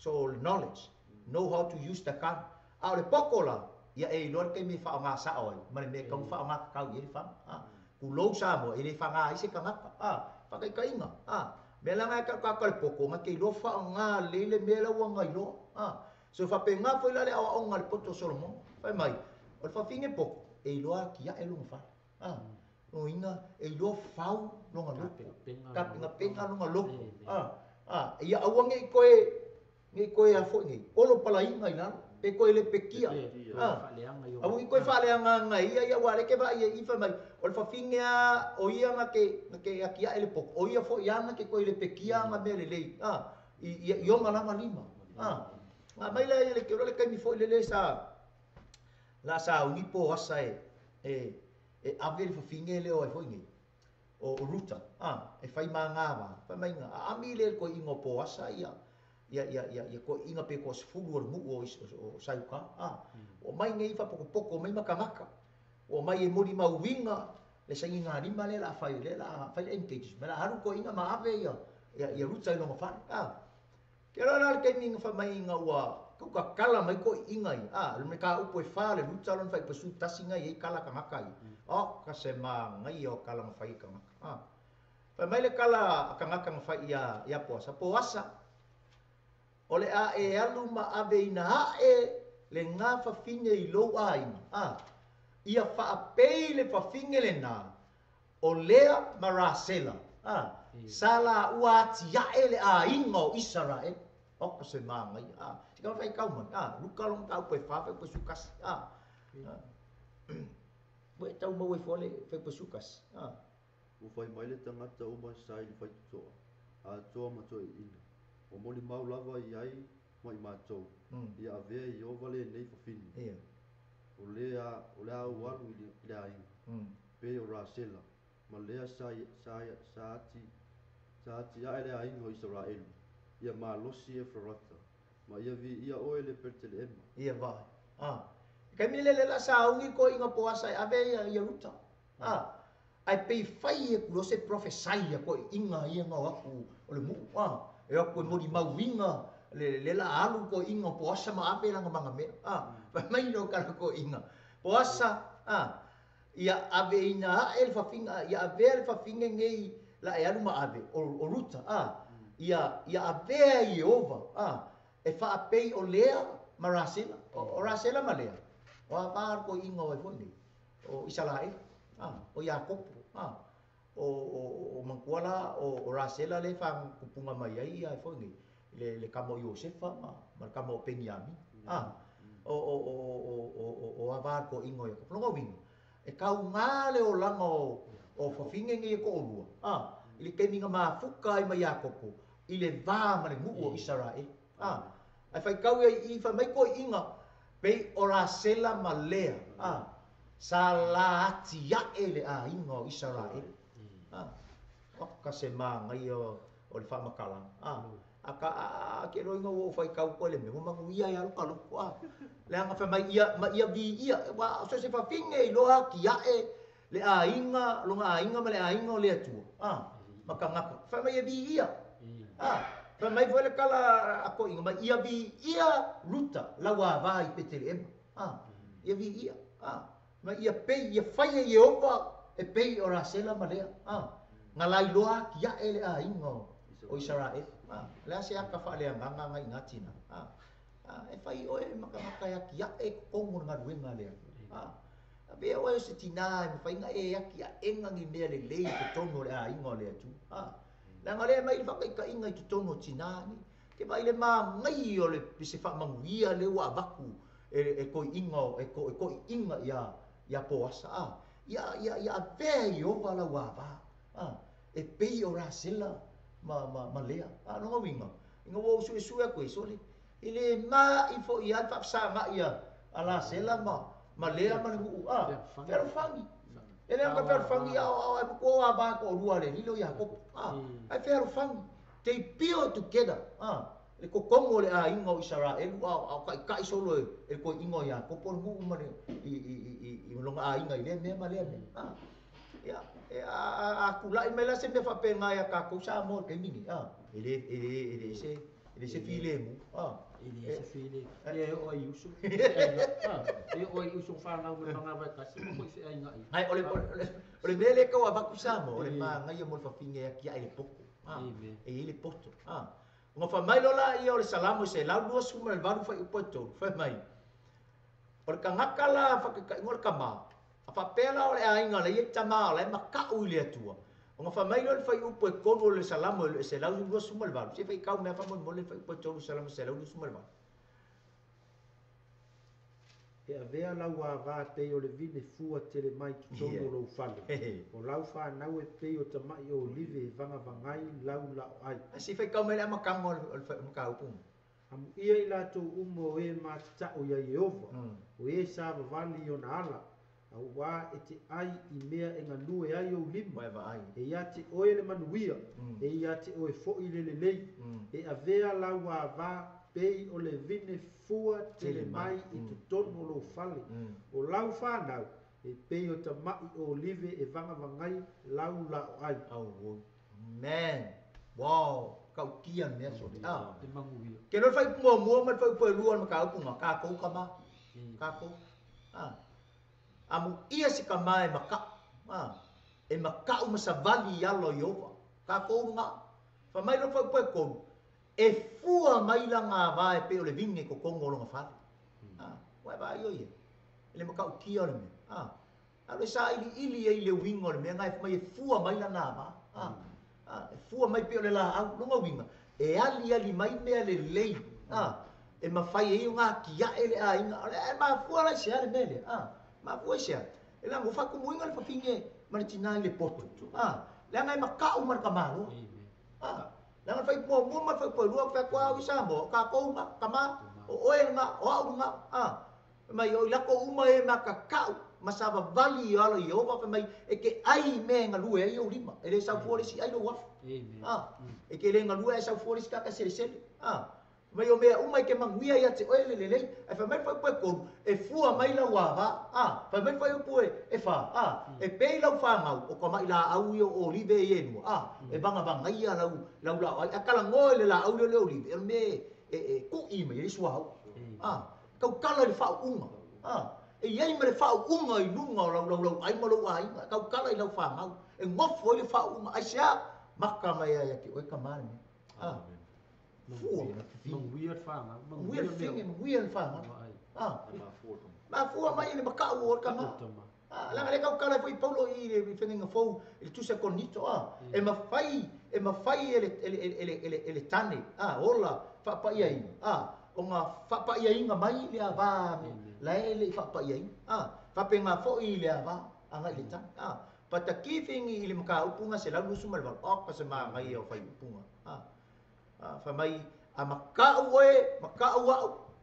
so knowledge know how to use the gun le pokola ia e lor ke mi fa nga sa oi ma me ka fa nga ka i fa ku lo sa mo e le fa nga i se ka nga fa ka inga me la nga ka poko ma ke lo fa nga le me la wa nga lo so fa pe nga fo la le o nga le poto solomon fa mai o fa finge poko e lo ki ya e lo fa o inga e lo fa lo nga lo ka penga lo nga lo ia awange koe a fo ngi olo pala inga ina pe koe le pekia awu koe fa'aleanga ngai ia wale ke va ia ifa mai o le fafinga o ia nga ke akia ele pok o ia fo ia nga ke koe le pekia nga mele le i onga lama lima mai la le ke le kai mi fo le sa la sa ungi po asa e ave le fafinga le o fo ngi o ruta e fai mangava fa mai nga ami le ko ingo po asa ia ko inga pe ko sfulu o mu o sauka o mai ngai fa poko mai makamaka o mai e mori mauinga le sai nga rima le la fai engage me la haru ko inga ma ave ia ruta no fa ke la ke ninga fa mai nga wa ka kala mai ko inga le me ka upo e fa le ruta lon fai pesu tasinga i kala kamaka ka se ma ngai o kala fai kamaka fa mai le kala kamaka fai ia poasa ole e alu ma ave ina le ngā whawhinge i lo aina ia whaapei le whawhinge le nā o lea marasela sala ua tia le a inga o Israel o ka se māngai tika whai kauman luka long kau koe whawhai koe sukas Wai tau mau e fole whai koe sukas o fai mai le tangata o mai sai le whai toa toa ma toa ina o moli mau lava i ai mai mātou ia avea i ova le nei whawhini o lea walu i le ainga pe o Rasela ma lea sa ati sa tia ele ai no Israel ia malosi e frorata ma ia vi ia OLE Bethlehem ia vai kai mile le la saungi ko inga puasa ave ia ruta ai pe fai e ku se profesia ko inga ia nga aku o le mu e aku mo di mawinga le la alu ko inga puasa ma ave la manga me pa mai no ka ko inga puasa ia ave ina el fa finga ia ave el fa finga ngei la e alu ma ave o ruta ia ave i over e fa pe o lea marasela o rasela malea o avar ko inga o foni o Israel o Jacob o mangkuala o rasela le fa kupunga mai ai ai foni le kamo Josefa ma kamo Benjamin o avar ko inga o plongo wing e kau ngale o langa o fafinge ngi ko olua ile keninga mafuka i mai Jacob ile va ma le ngu o Israel ai fai kau i fa mai ko inga pe ora sela malea salati ya ele inga o Israel ka se ma ngai o le fa makala aka ke ro inga o fai kau ko le me ma ngu ia ya ka lo le anga fa mai ia vi ia wa so se fa finge lo ha ki ya le inga lo nga inga ma le inga o le atua maka ngaka fa mai vi ia fa mai vole kala ako inga ma ia vi ia ruta la wa vai Bethlehem ia vi ia ma ia pe ia fai e ova e pe ora sela malea ngalai loa ki ia ele inga o Israel la se aka fa le nganga ngai ngatina e fai o e maka ya ki ia e kongo nga ruenga le be o se tina me fai nga e ki ia enga ngi me le le to tono le inga le tu la ngale mai fa ka inga i tono tina ni ke vai le ma ngai o le pise fa manguia le wa baku e ko inga e ko inga ya poasa ya ve yo wala wa ba e pe ora sela ma lea no winga inga wo su ko so le ile ma i fo ia fa sa ma ia ala sela ma lea ma ngu pero fangi ele anga fer fangi ko ba ko rua le lilo ya ko ai fer fangi they build together le ko kongo le inga o Israel ka solo e ko inga ya ko por ngu ma i longa inga ile me ma le ya aku la imela se me fa pe nga ya ka ko sa mo ke mini ele se file mu ele se file e o yusu e o yusu fa na me nga va ka se ko se ai ngai ai ole mele ko ba ku sa mo ole ma ngai mo fa finge ya ki ai poko e ele poto ngo fa mai lola i ole salamo se la dua suma el baru fa poto fa mai por ka ngakala fa ka ngol kama apa pela ole ainga le tama le maka u le tua ngo fa mai lola fa upo e kono le salamo se la dua suma el baru se fa ka me fa mo le fa poto salamo se la dua suma el baru e avea lau va te o le vine fua tele mai tono lo fale o lau fa nau e pe o tamai o live vanga vangai lau la ai si fa ka me le makamo o ka upu am ia ila to umo e ma ta o ya Yehova o e sa vali o na ala au wa e te ai i mea e nganu e ai o lima e ia te oe le manuia e ia te oe fo i le lei e avea lau va pei o le vine fua tele mai i te tono lo fale o lau whanau e pei o tamai o live e vanga vangai lau la ai man wow kau kia mea so te manguia ke no fai mua ma fai fai luan ma kau punga ka ko kama ka ko amu ia si kama e maka e maka uma savali yalo yova ka ko nga fa mai no fai fai ko e fua mai la nga vai pe o le vinge ko kongo lo nga fa wa ba yo ye le mo ka ki o le me ale sa ili e le wingo le me ngai mai fua mai la nga ba e fua mai pe o le la au lo nga winga e ali mai me le lei e ma fai e nga ki ya ele a inga e ma fua la sia le mele ma fua sia e la mo fa ku muinga le fa finge ma tina le poto le ngai ma ka u mar ka malo la fai mo ma fai po lu fa kwa wi sa mo ka ko ma kama o e nga o au nga mai o la ko uma e ma ka masava vali ala Iova fa mai e ke ai me ngalue ai o lima ele sa fori si ai lo wa e ke le ngalue sa fori ska ka sele mai o mea umai ke manguia ia te oele lele e fa mai fa po ko e fua mai la wa fa mai fa po e fa e pe la fa ngau o ko mai la au yo olive ye no e banga ia la ai akala ngoi la au le olive me e ku i me isu au kau kala le fa unga e yai me le fa unga i lunga la ai mo lo ai kau kala i la fa ngau e ngofo le fa unga ai sia maka mai ia ki o ka mai weird fang weird thing weird fang ma fua mai ni maka o ka ma la le kau kala foi paulo i le fenga fo il tu se conito e ma fai ele tane ola fa pa ia o nga fa pa ia inga mai le ava la ele fa pa ia fa penga fo i le ava anga le tan pata kifingi ile maka upunga se la lusu mal o ka se ma ngai o fai upunga fa mai a makau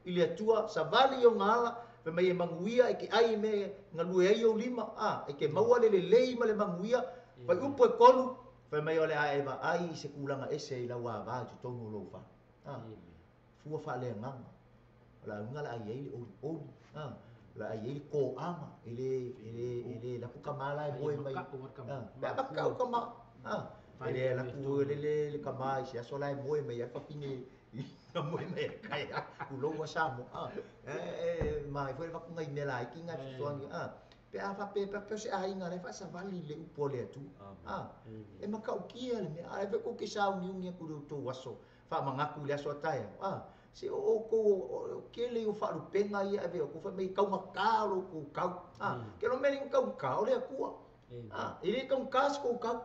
ile atua sa vali o ngala fa mai manguia e ke ai me ngalue ai o lima e ke maua le lei ma le manguia fa upo e kolu fa mai ole ai va ai se kulanga ese i la wa va tu tonu lo fa fua fa le nganga la ngala ai o la ai ko ama ile la pukamala e boe mai ba makau kama ele la ku le kamai sia sola e moe me ya fa fini na moe me kai ku lo wa samo mai foi va ku ngai me lai ki ngai so pe a fa pe se ai ngale fa sa vali le upo le tu e maka o kia le me ai ve ko ki sa uni uni ku to waso fa mangaku le so tai se o ko ke le o fa ru penga ia ve ko fa me kau makalo ku kau ke no me kau kau le ku ile kau kas ko kau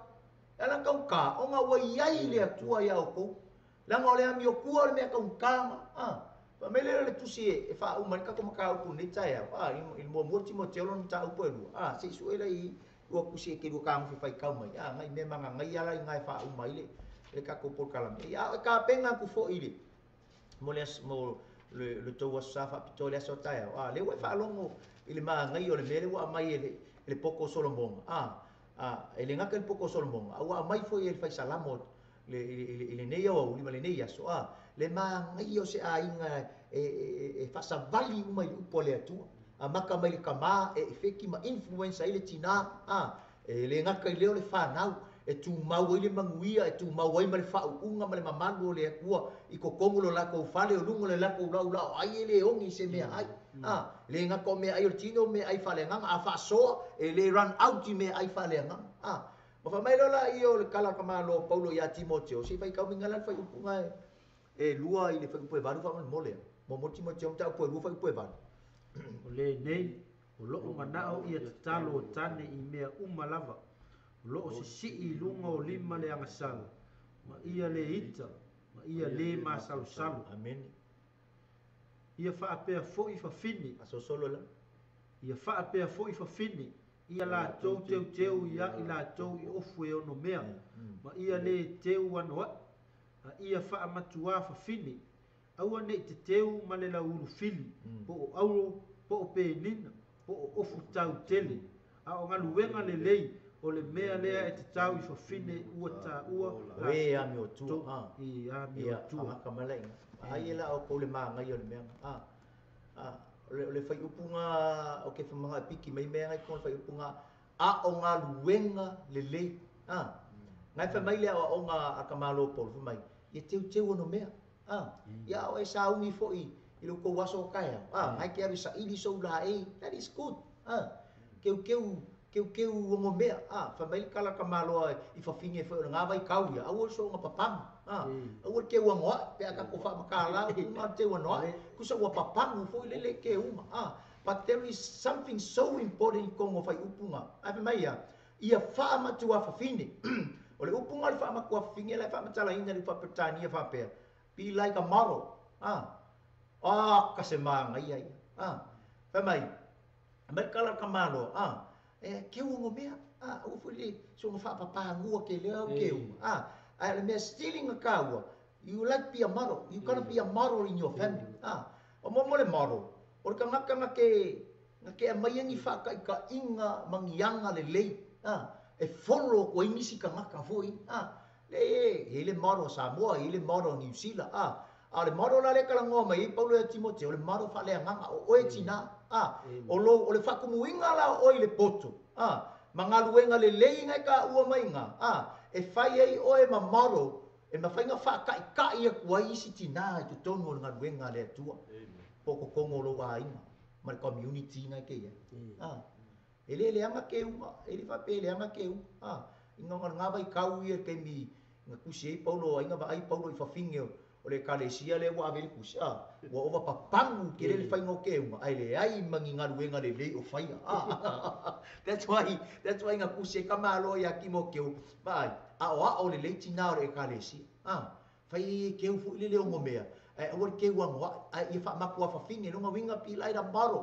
ela kau ka o nga wa iai le atua ia o ko la ngole ami o ku le me kau kama pa me le tu si e fa o man ka ko maka o ni tai il mo mo ti mo te lo ta o po lu se su ele i o ku si ke lu ka mo fa kau mai ngai me manga ngai ala ngai fa o mai le ka ko por kala ia ka penga ku fo ile mo le to wa sa fa to le so tai le wa fa longo ile ma ngai o le me le wa mai le poko solomon ele ngaka el poko solomon awa mai foi el fai salamo le nei o uli male nei so le ma ngai o se a inga e fa sa vali uma i upo le atu maka mai le kama e feki ma influencer ile tina le ngaka ile o le fa nau e tu mau ile manguia e tu mau ai male fa unga male mamando le akua i ko kongulo la ko fale o lungo le la ko la ai ele ongi se me ai le nga ko me ai o tino me ai fale nga a fa so e le run out me ai fale nga ma fa mai lola io le kala kama lo paulo ya timoteo si fai ka mingalan fai upunga e lua ile fai po valu fa mole mo timoteo ta po lu fai po valu le nei o lo ngana o ia talo tane i mea umalava lo se si i lunga o lima le angasal ma ia le ita ma ia le masal salu amen ia fa apea fo i fa fini aso solo la ia fa apea fo i fa fini ia la tau teu ia i la tau i ofu e ono mea ma ia le teu anoa ia fa amatua fa fini aua nei te teu ma le lauru fili po o auro po o penina po o ofu tau tele a o ngaluenga le lei o le mea lea e te tau i fa fine ua ta ua e a mi o tu i a mi o tu a kamalenga ai la o ko le ma ngai o le mea le fai upunga o ke fa mga piki mai mea ngai kon fai upunga a o ngaluenga le lei ngai fa mai le o nga akamalo pol fa mai ia teu no mea ia o e saungi foi i lo ko waso kaya ngai ke abi sa ili so la that is good keu ngo mea fa mai kala kamalo i fa finge fa nga vai kau ia au so nga papam au ke wa ngo pe aka ko fa makala ma te wa no ku sa wa papam fo le ke uma but there is something so important ko ngo fai upunga ai mai ia fa ma tu fa finge o le upunga le fa ma ko finge le fa ma tala inga le fa petania fa pe be like a model ka se manga ia fa mai kala kamalo ke ngo mea o fuli so nga fa papa ngua ke leo ke le mea stealing a kawa you like be a model you gonna be a model in your family o mo le model o ka ngaka ke ke mai ngi fa ka inga mangianga le lei e follow ko ingi ka ngaka foi le maro Samoa le maro New Zealand le maro la le kala ngo mai Paulo e Timoteo le maro fa le nganga o e tina o lo o le fa ku inga la o le poto mangaluenga le lei ngai ka ua mai nga e fai ai o e maro e mafainga fa ka ia ku ai si tina to tonu nga luenga le atua poko kongo lo wa inga ma community ngai ke ia ele anga ke uma ele fa pele anga ke inga nga vai kau ia ke mi nga kusi Paulo inga vai Paulo I fa finge o le kalesia le wa vele kusi wa ova papangu ke le fai ngo ke uma ai le ai mangi nga luenga le le o fai that's why nga kusi ka malo ya ki mo ke vai o le le tina o le kalesia fai ke fu le o mea o ke wa ai fa makua fa finge no winga pilai da maro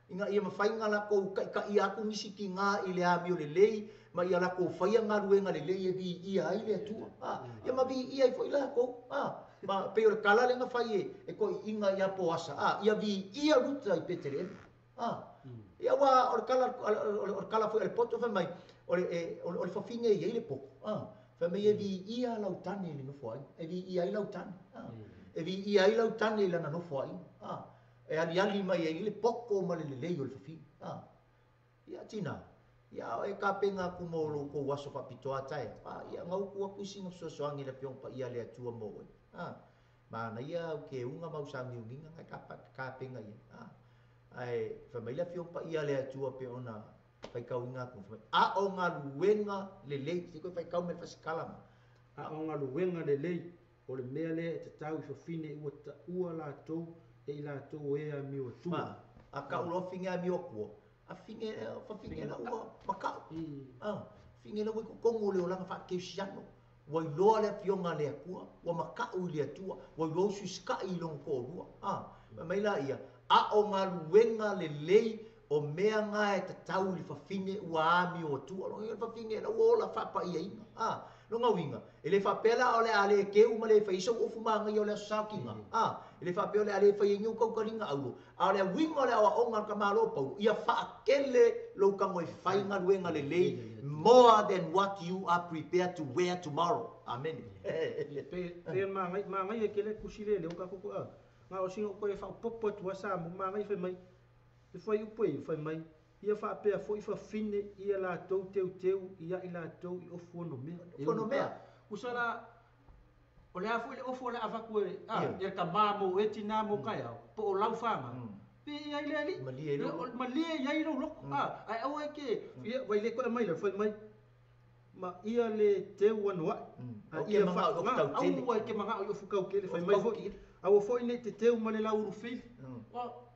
inga ia mafainga la ko ka ia ku misiki nga ile ami o le lei ma ia la ko faia nga ruenga le lei vi ia ai le tu ia ma vi ia foi la ko ma pe o kala le nga fai e ko inga ia po asa ia vi ia ruta I petere ia wa o kala foi el poto fa mai o fa finge ia le po fa mai e vi ia lautani le no foi e vi ia I lautani e vi ia I lautani le na no foi e ali mai e le poko ma le o le fafi ia tina ia e ka penga ku molo ko waso fa pitoa tai ia ngau ku aku singa sosoangi le piong pa ia le atua mo ma na ia ke unga mau sangi unga ngai ka penga ia ai fa mai le piong pa ia le atua pe ona fai kau inga ku o nga luenga le se ko fai kau me fasikala o nga luenga le o le mea le te tau I fafine ua ta ua la tou e la tou e a mi o tu ka ulo finga mi o ko a finge fa finge la ua maka finge la ko kongo le ola fa ke siano wa lo le fionga le akua wa maka u le atua wa lo su ska I long ko lua mai la ia o nga luenga le lei o mea nga e te tau li fa finge ua mi o tu lo e fa finge la ola fa pa ia inga no nga winga ele fa pela ole ale ke uma le fa iso o fuma nga yo le sakinga ele fa pela ale fa inyu ko kalinga aulo ale winga le o nga ka malo pa ia fa kele lo ka mo fa inga luenga le lei more than what you are prepared to wear tomorrow amen pe ma ngai ke le kusile le ka ko nga o singo ko e fa popo tu sa mo ma ngai fe mai e foi upo e foi mai ia fa pe foi fa fine ia la tou teu ia I la tou I ofo no mea usara o le afu le ofo le ava ko ia ka mamo e tina mo kai po o lau fanga pe ia ile ali malie ia I lo ai au ke ia vai le ko mai le foi mai ma ia le teu anwa ia fa au ke manga o fu ka ke le foi mai foi au foi ne te teu ma le la urufi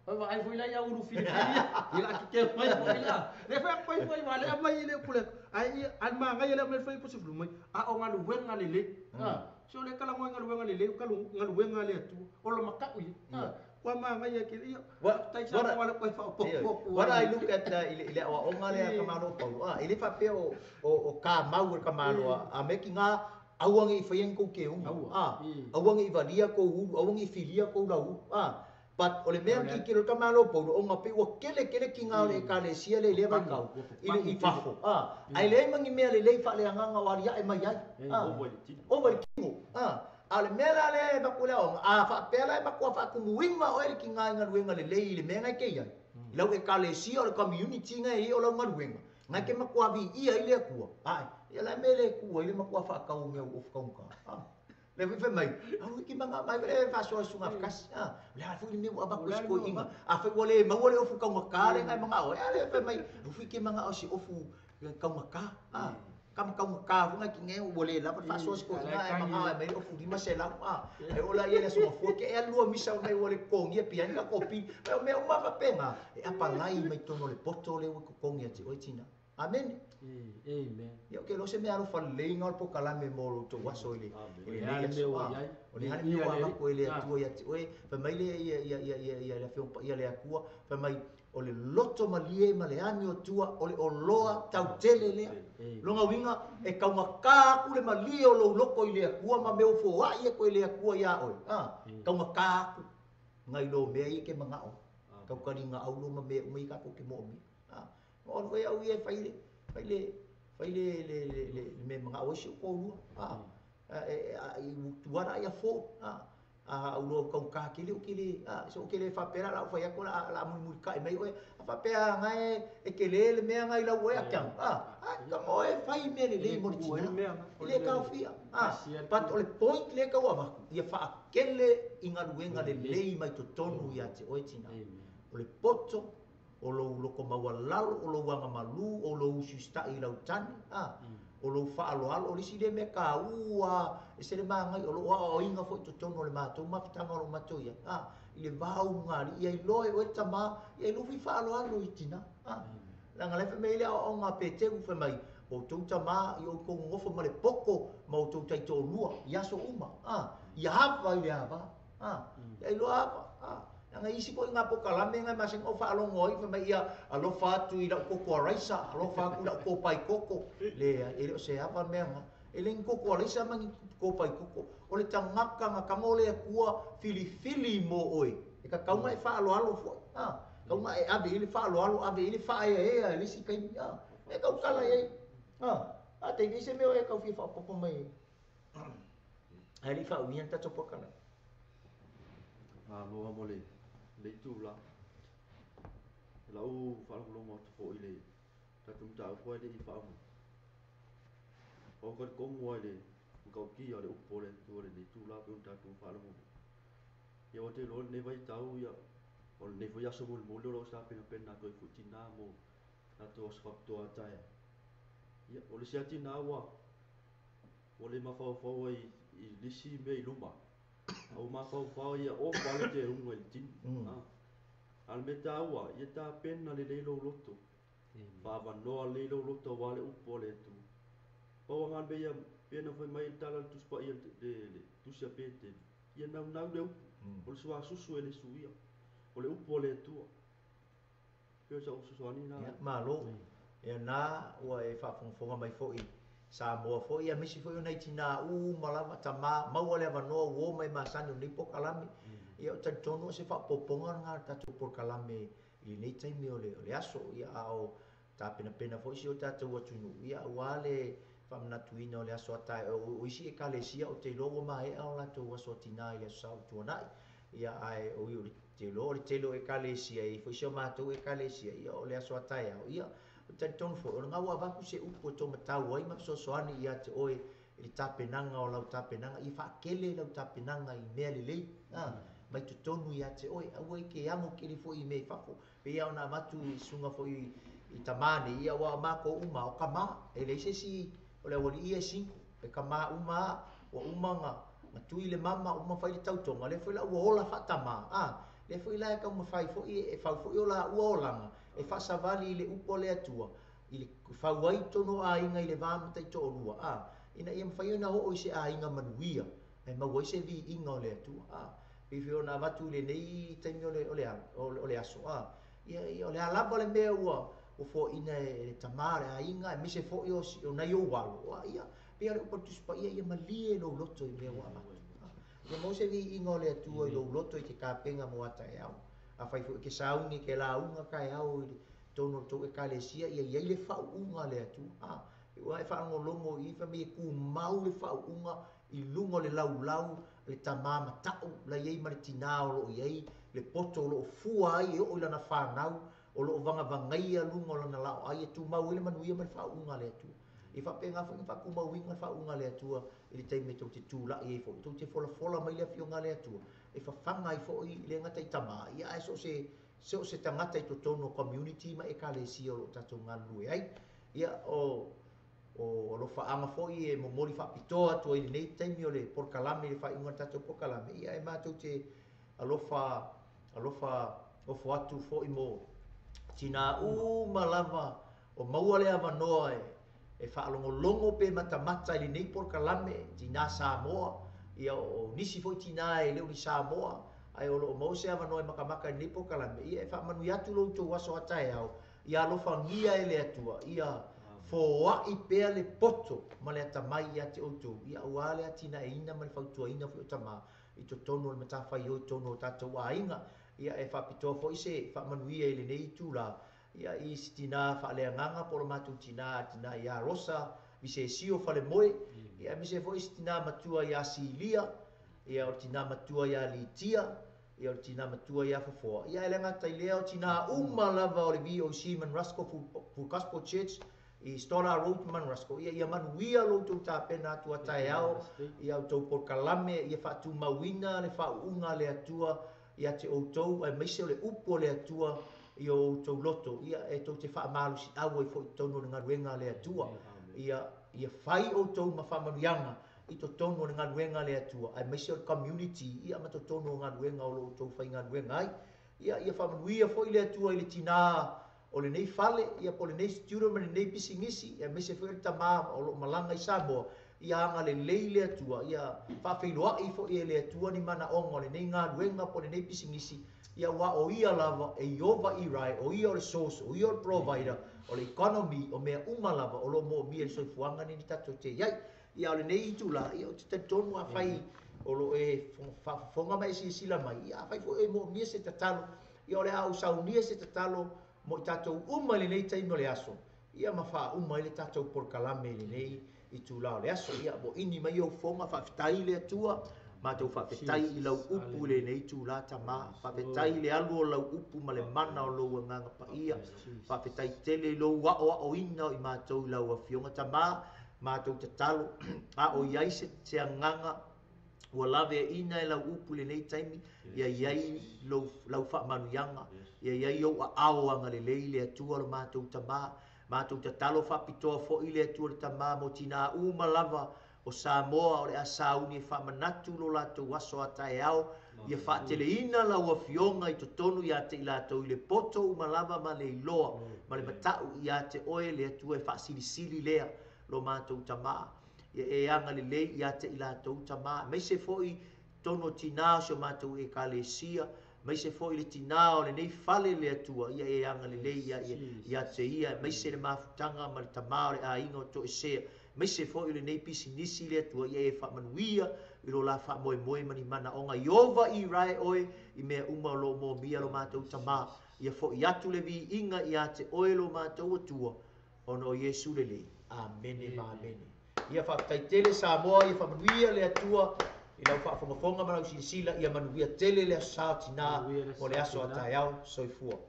Wa ai foi lá ia uru fili. Ila ki ke mai foi lá. Le foi vale mai le pule. Ai an ma ngai le foi posi flu mai. O ngalu wenga le. So le kala mo ngalu wenga le kalu ngalu wenga le tu. O lo maka ui. Wa ma ngai ke ia. Tai sa wala ko fa pok. What I look at ile o ngale ka malo pa. Ile fa pe o ka mau ka malo a making awangi fayen ko ke awangi valia ko awangi filia ko lau but ole mea ki kiro ka malo po o nga pe o kele ki nga le ka le sia le va kau I fafo ai le mangi mea le fa le nga wali ai mai ai over kingo ale mea le ba ko le fa pela ba ko fa ku winga o ki nga luenga le mea ngai ke ia lau e ka le sia o community nga o lau nga luenga nga ke ma ko vi ia ile ku ai ia la mele ku ile ma ko fa ka o ngeu of ka le fe mai ki manga mai le fa so sunga kas le fa ni me aba ko ko inga fa wole ma wole ofu ka ngaka le ngai manga o le fe mai fu ki manga o si ofu ka ngaka kam ka ngaka fu ngai ki ngai wole la fa so ko inga manga mai ofu di masela e ola ye le so fo ke e lua misa ngai wole ko ngia pian ka kopi me o ma fa penga e apa ngai mai tono le poto le ko kongia ti o tina amen amen yo ke lo se me alo fa le ngol po kala me mo to waso ile o le hani wa ba ko ile tu ya oe fa mai le ya le fion ya le akua fa mai o le loto malie ma le ani o tua o le oloa tau tele le longa winga e ka ka ku le malie o lo loko ile akua ma me o fo wa ye ko ile akua ya oe ka ka ngai lo me ai ke manga o kau kalinga au lo me mai ka ko ke mo mi o foi au ia fai le me mga o si ko lu i tuara ia fo au lo kau ka kili so kele fa pera la fa ya ko la mu ka mai o fa pera ngai e kele le me ngai la we akang ka mo e fai me le mo tina le ka fia but o le point le ka wa ia fa kele inga luenga le lei mai to tonu ia te o tina o le poto o lo ko mawalalo o lo wanga malu o lo ususta i lau tani o lo fa alo o lisi le me ka ua e se le mangai o lo o inga fo to tono le mato ma tanga o mato ia i le vau ngari ia i loe o tama ia i lufi fa alo i tina la ngale fe mele o nga pete u fe mai o to tama i o ko ngofo ma le poko ma o to tai to lua ia so uma ia hapa i le hapa ia i lo hapa nga isi ko nga po kalame nga masing o fa along oi fa mai ia alo fa tu ila ko ko raisa alo fa ku la ko pai koko le ele se apa menga ele ko ko raisa mangi ko pai koko o le tangaka nga kamole kua fili mo oi e ka kaunga e fa alo fo kaunga e ave ile fa alo ave ile fa e ele si kai e ka kala e te vise me o e ka fi fa popo mai ali fa uian ta topo kala mo mole le tu la lau fa lo mo fo ile ta tum ta ko ile fa mo o ko mo ile ko ki ya le upo le tu la pe ta tu fa lo mo ya o te lo ne vai tau ya o ne vo ya so mo lo sa pe na ko fu tina mo na to sa to ata ya o le sia tina wa o le ma fa i lisi me luma au ma fa ia o vale te un el tin al meta wa ia ta pena le lo loto va no le lo loto vale un pole tu o ngan be ia pena foi mai tala tu spa ia de tu sia pete ia na le o sua susu ele suia o le pole tu pe sa susu ani na ma lo ia na o e fa fonga mai foi Samoa fo ia misi fo nei tina malava tama mawale vano wo mai masani ni po kalame ia tantono se fa poponga nga tatu po kalame i nei taimi ole aso ia ao ta pena fo si o tatu watunu ia wale fa na tuina ole aso ata o isi e kalesia o te logo mai ao la tu waso tina ia sa tu nai ia ai o te lo e kalesia i fo si o mato e kalesia ia ole aso ata ia tanton fo nga wa ba ku se upo to matau ai ma so ani ia te oi i tapenanga o lau tapenanga i fa kele lau tapenanga i mea lelei mai tu tonu ia te oi au i ke amo kele fo i me fafo pe ia ona matu i sunga fo i tamane ia wa mako uma o kama e le si o le wali ia 5 e kama uma o umanga matui le mama uma fai le tautonga le foi la ola fa tama le foi la ka uma fai fo i e fa fo i ola uolanga e fa savali le upo le atua i le fa wai tono a inga i le vama tai to lua ina ia mfai na ho o se a inga manuia e ma wai se vi inga le atua pe fio na matu le nei taimi ole aso ia ole alaba le mea ua o fo ina e tamare a inga e mise fo i o na i o walo ia pe ale upo tuspa ia malie lo loto i mea ua matu ia mo se vi inga le atua i lo loto i te kapenga mo ata e au a fai fo ke saungi ke la unga kai au tono to e kalesia ia le fa unga le atu wa e fa ngolongo i fa me ku mau le fa unga i lungo le lau le tamama tau la ye martina o lo ye le poto lo fua ai o la na fa nau o lo vanga vangai lungo la na la ai tu mau le manu ia fa unga le atu i fa penga fa ku mau winga fa unga le atu i le taimi to te tu la i fo to te fola mai le fionga le atu e fa fanga i fo i le ngata i tama ia so se tangata i to tono community ma e kale o tatu ngalu ai ia o lo fa anga fo i e momoli fa pitoa to i nei taimi o le por kalame le fa i ngata to por kalame ia e ma to te alofa o fo atu fo i mo tina malava o mauale ava noa e fa longo pe mata i nei por kalame tina Samoa ia o nisi fo tina e le ni Samoa ai o lo mo se ava no e makamaka ni po kalame ia e fa manu yatu lo to waso atai au ia lo fa ngia ele atua ia fo wa i pe le poto ma le tamai ia te oto ia wale atina e ina ma le fautua ina fo tama i to tono le mata fai o tono tato wa inga ia e whapitoa fo i se whamanuia i le nei tūla ia i tina whaaleanganga polo mātou tina ia rosa mi se sio whale moe ia mi se fo i tina matua ia silia ia o tina matua ia litia ia o tina matua ia fofoa ia ele ngata i leo tina lava o le vi o Seaman Rasco fu Gospel Church i Stora Road man Rasco ia manuia lo tu ta pena atua tai ao ia o tau por kalame ia fatu mawina le fa unga le atua ia te o tau ai meise le upo le atua ia o tau loto ia e tau te fa malu si awo i fo tono nga ruenga le atua ia fai o tau ma fa manuianga i to tono nga ruenga le atua ai meise o community ia ma to tono nga ruenga o lo tau fai nga ruenga ai ia fa manuia fo i le atua i le tina o le nei fale ia po le nei student ma le nei pisingisi ia meise fo i tama o lo malanga i Samoa ia anga le leile atua ia fa feiloa i fo i le atua ni mana ongo le nei nga ruenga po le nei pisingisi ia wa o ia lava e iova i rai o ia o le source o ia o le provider o le economy o mea uma lava o lo mo mia le soifuanga ni tato te iai ia o le nei itula ia o te tonu a fai o lo e fonga mai si sila mai ia fai fo e mo mia se tatalo ia o le au saunia se tatalo mo tato uma le nei taimo le aso ia ma fa uma le tato por kalame le nei itula o le aso ia bo ini mai o fonga fa fitai le atua ma tau whawhetai i lau upu le nei tū la tama, whawhetai le alu o lau upu ma le mana o lau nganga pa ia, whawhetai tele lau wao o ina i mātou lau a fionga tama, mātou te talo, a o iai se te nganga, ua lawe ina e lau upu le nei taimi, ia iai lau wha manuyanga, ia iai o a aoanga le lei le atua lo mātou tama, mātou te talo whapitoa fo i le atua le tama, mo tina uma lava, o Samoa o le asauni e whamanatu lo lato waso atae au ia whaateleina la ua fionga i totonu ia te i lato i le poto umalava ma le iloa ma le matau ia te oe le atua e whaasilisili lea lo mātou tamaa ia e anga le lei ia te i lato tamaa mai se foi tono tina so mātou e ka le sia mai se foi le tina o le nei fale le atua ia e anga le lei ia te ia mai se le mafutanga ma le tamaa o le a ingo to e sea mai se fo ile nei pisi nisi le tua ia e whamanuia i lo la wha moe moe mani mana onga iova i rai oe i mea uma lo mo mia lo mātou tama ia fo i atu le vi inga i ate oe lo mātou atua ono Yesu le le amene ma amene ia whaptai tele Samoa ia whamanuia le atua i lau whaafongafonga manau silisila ia manuia tele le asao tina o le aso atai au soifua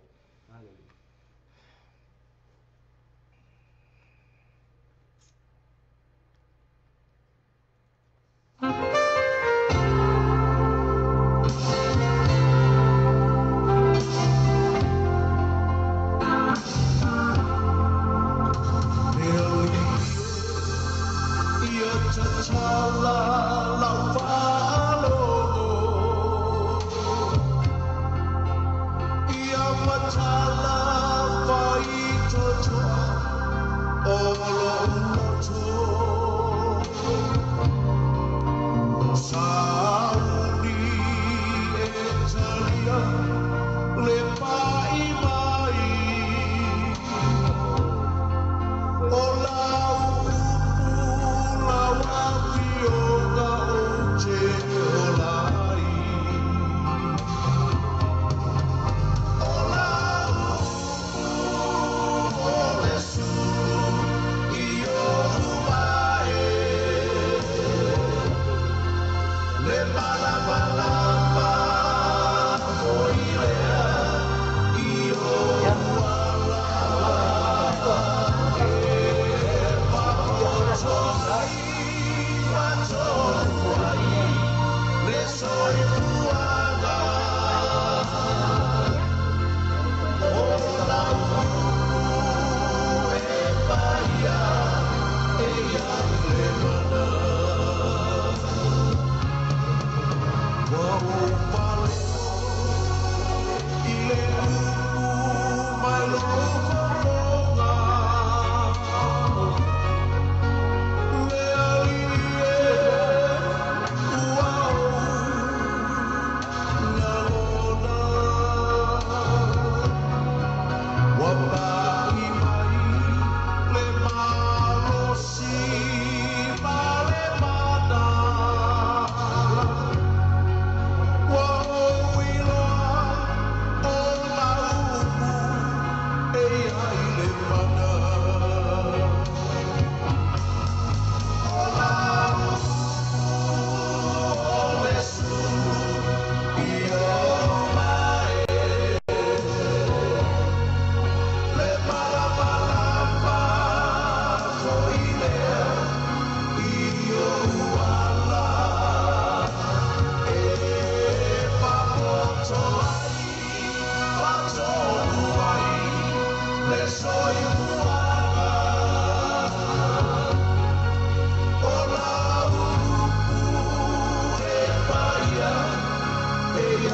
Whoa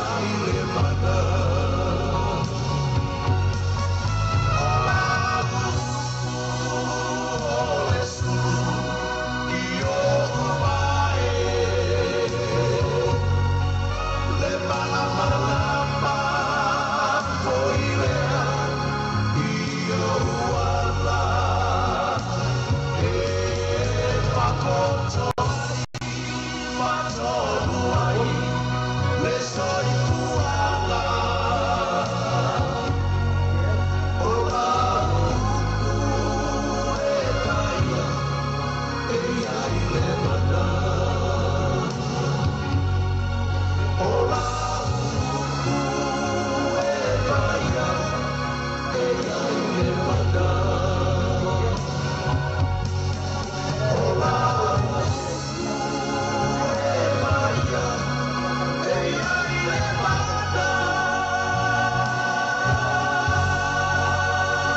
ai le mana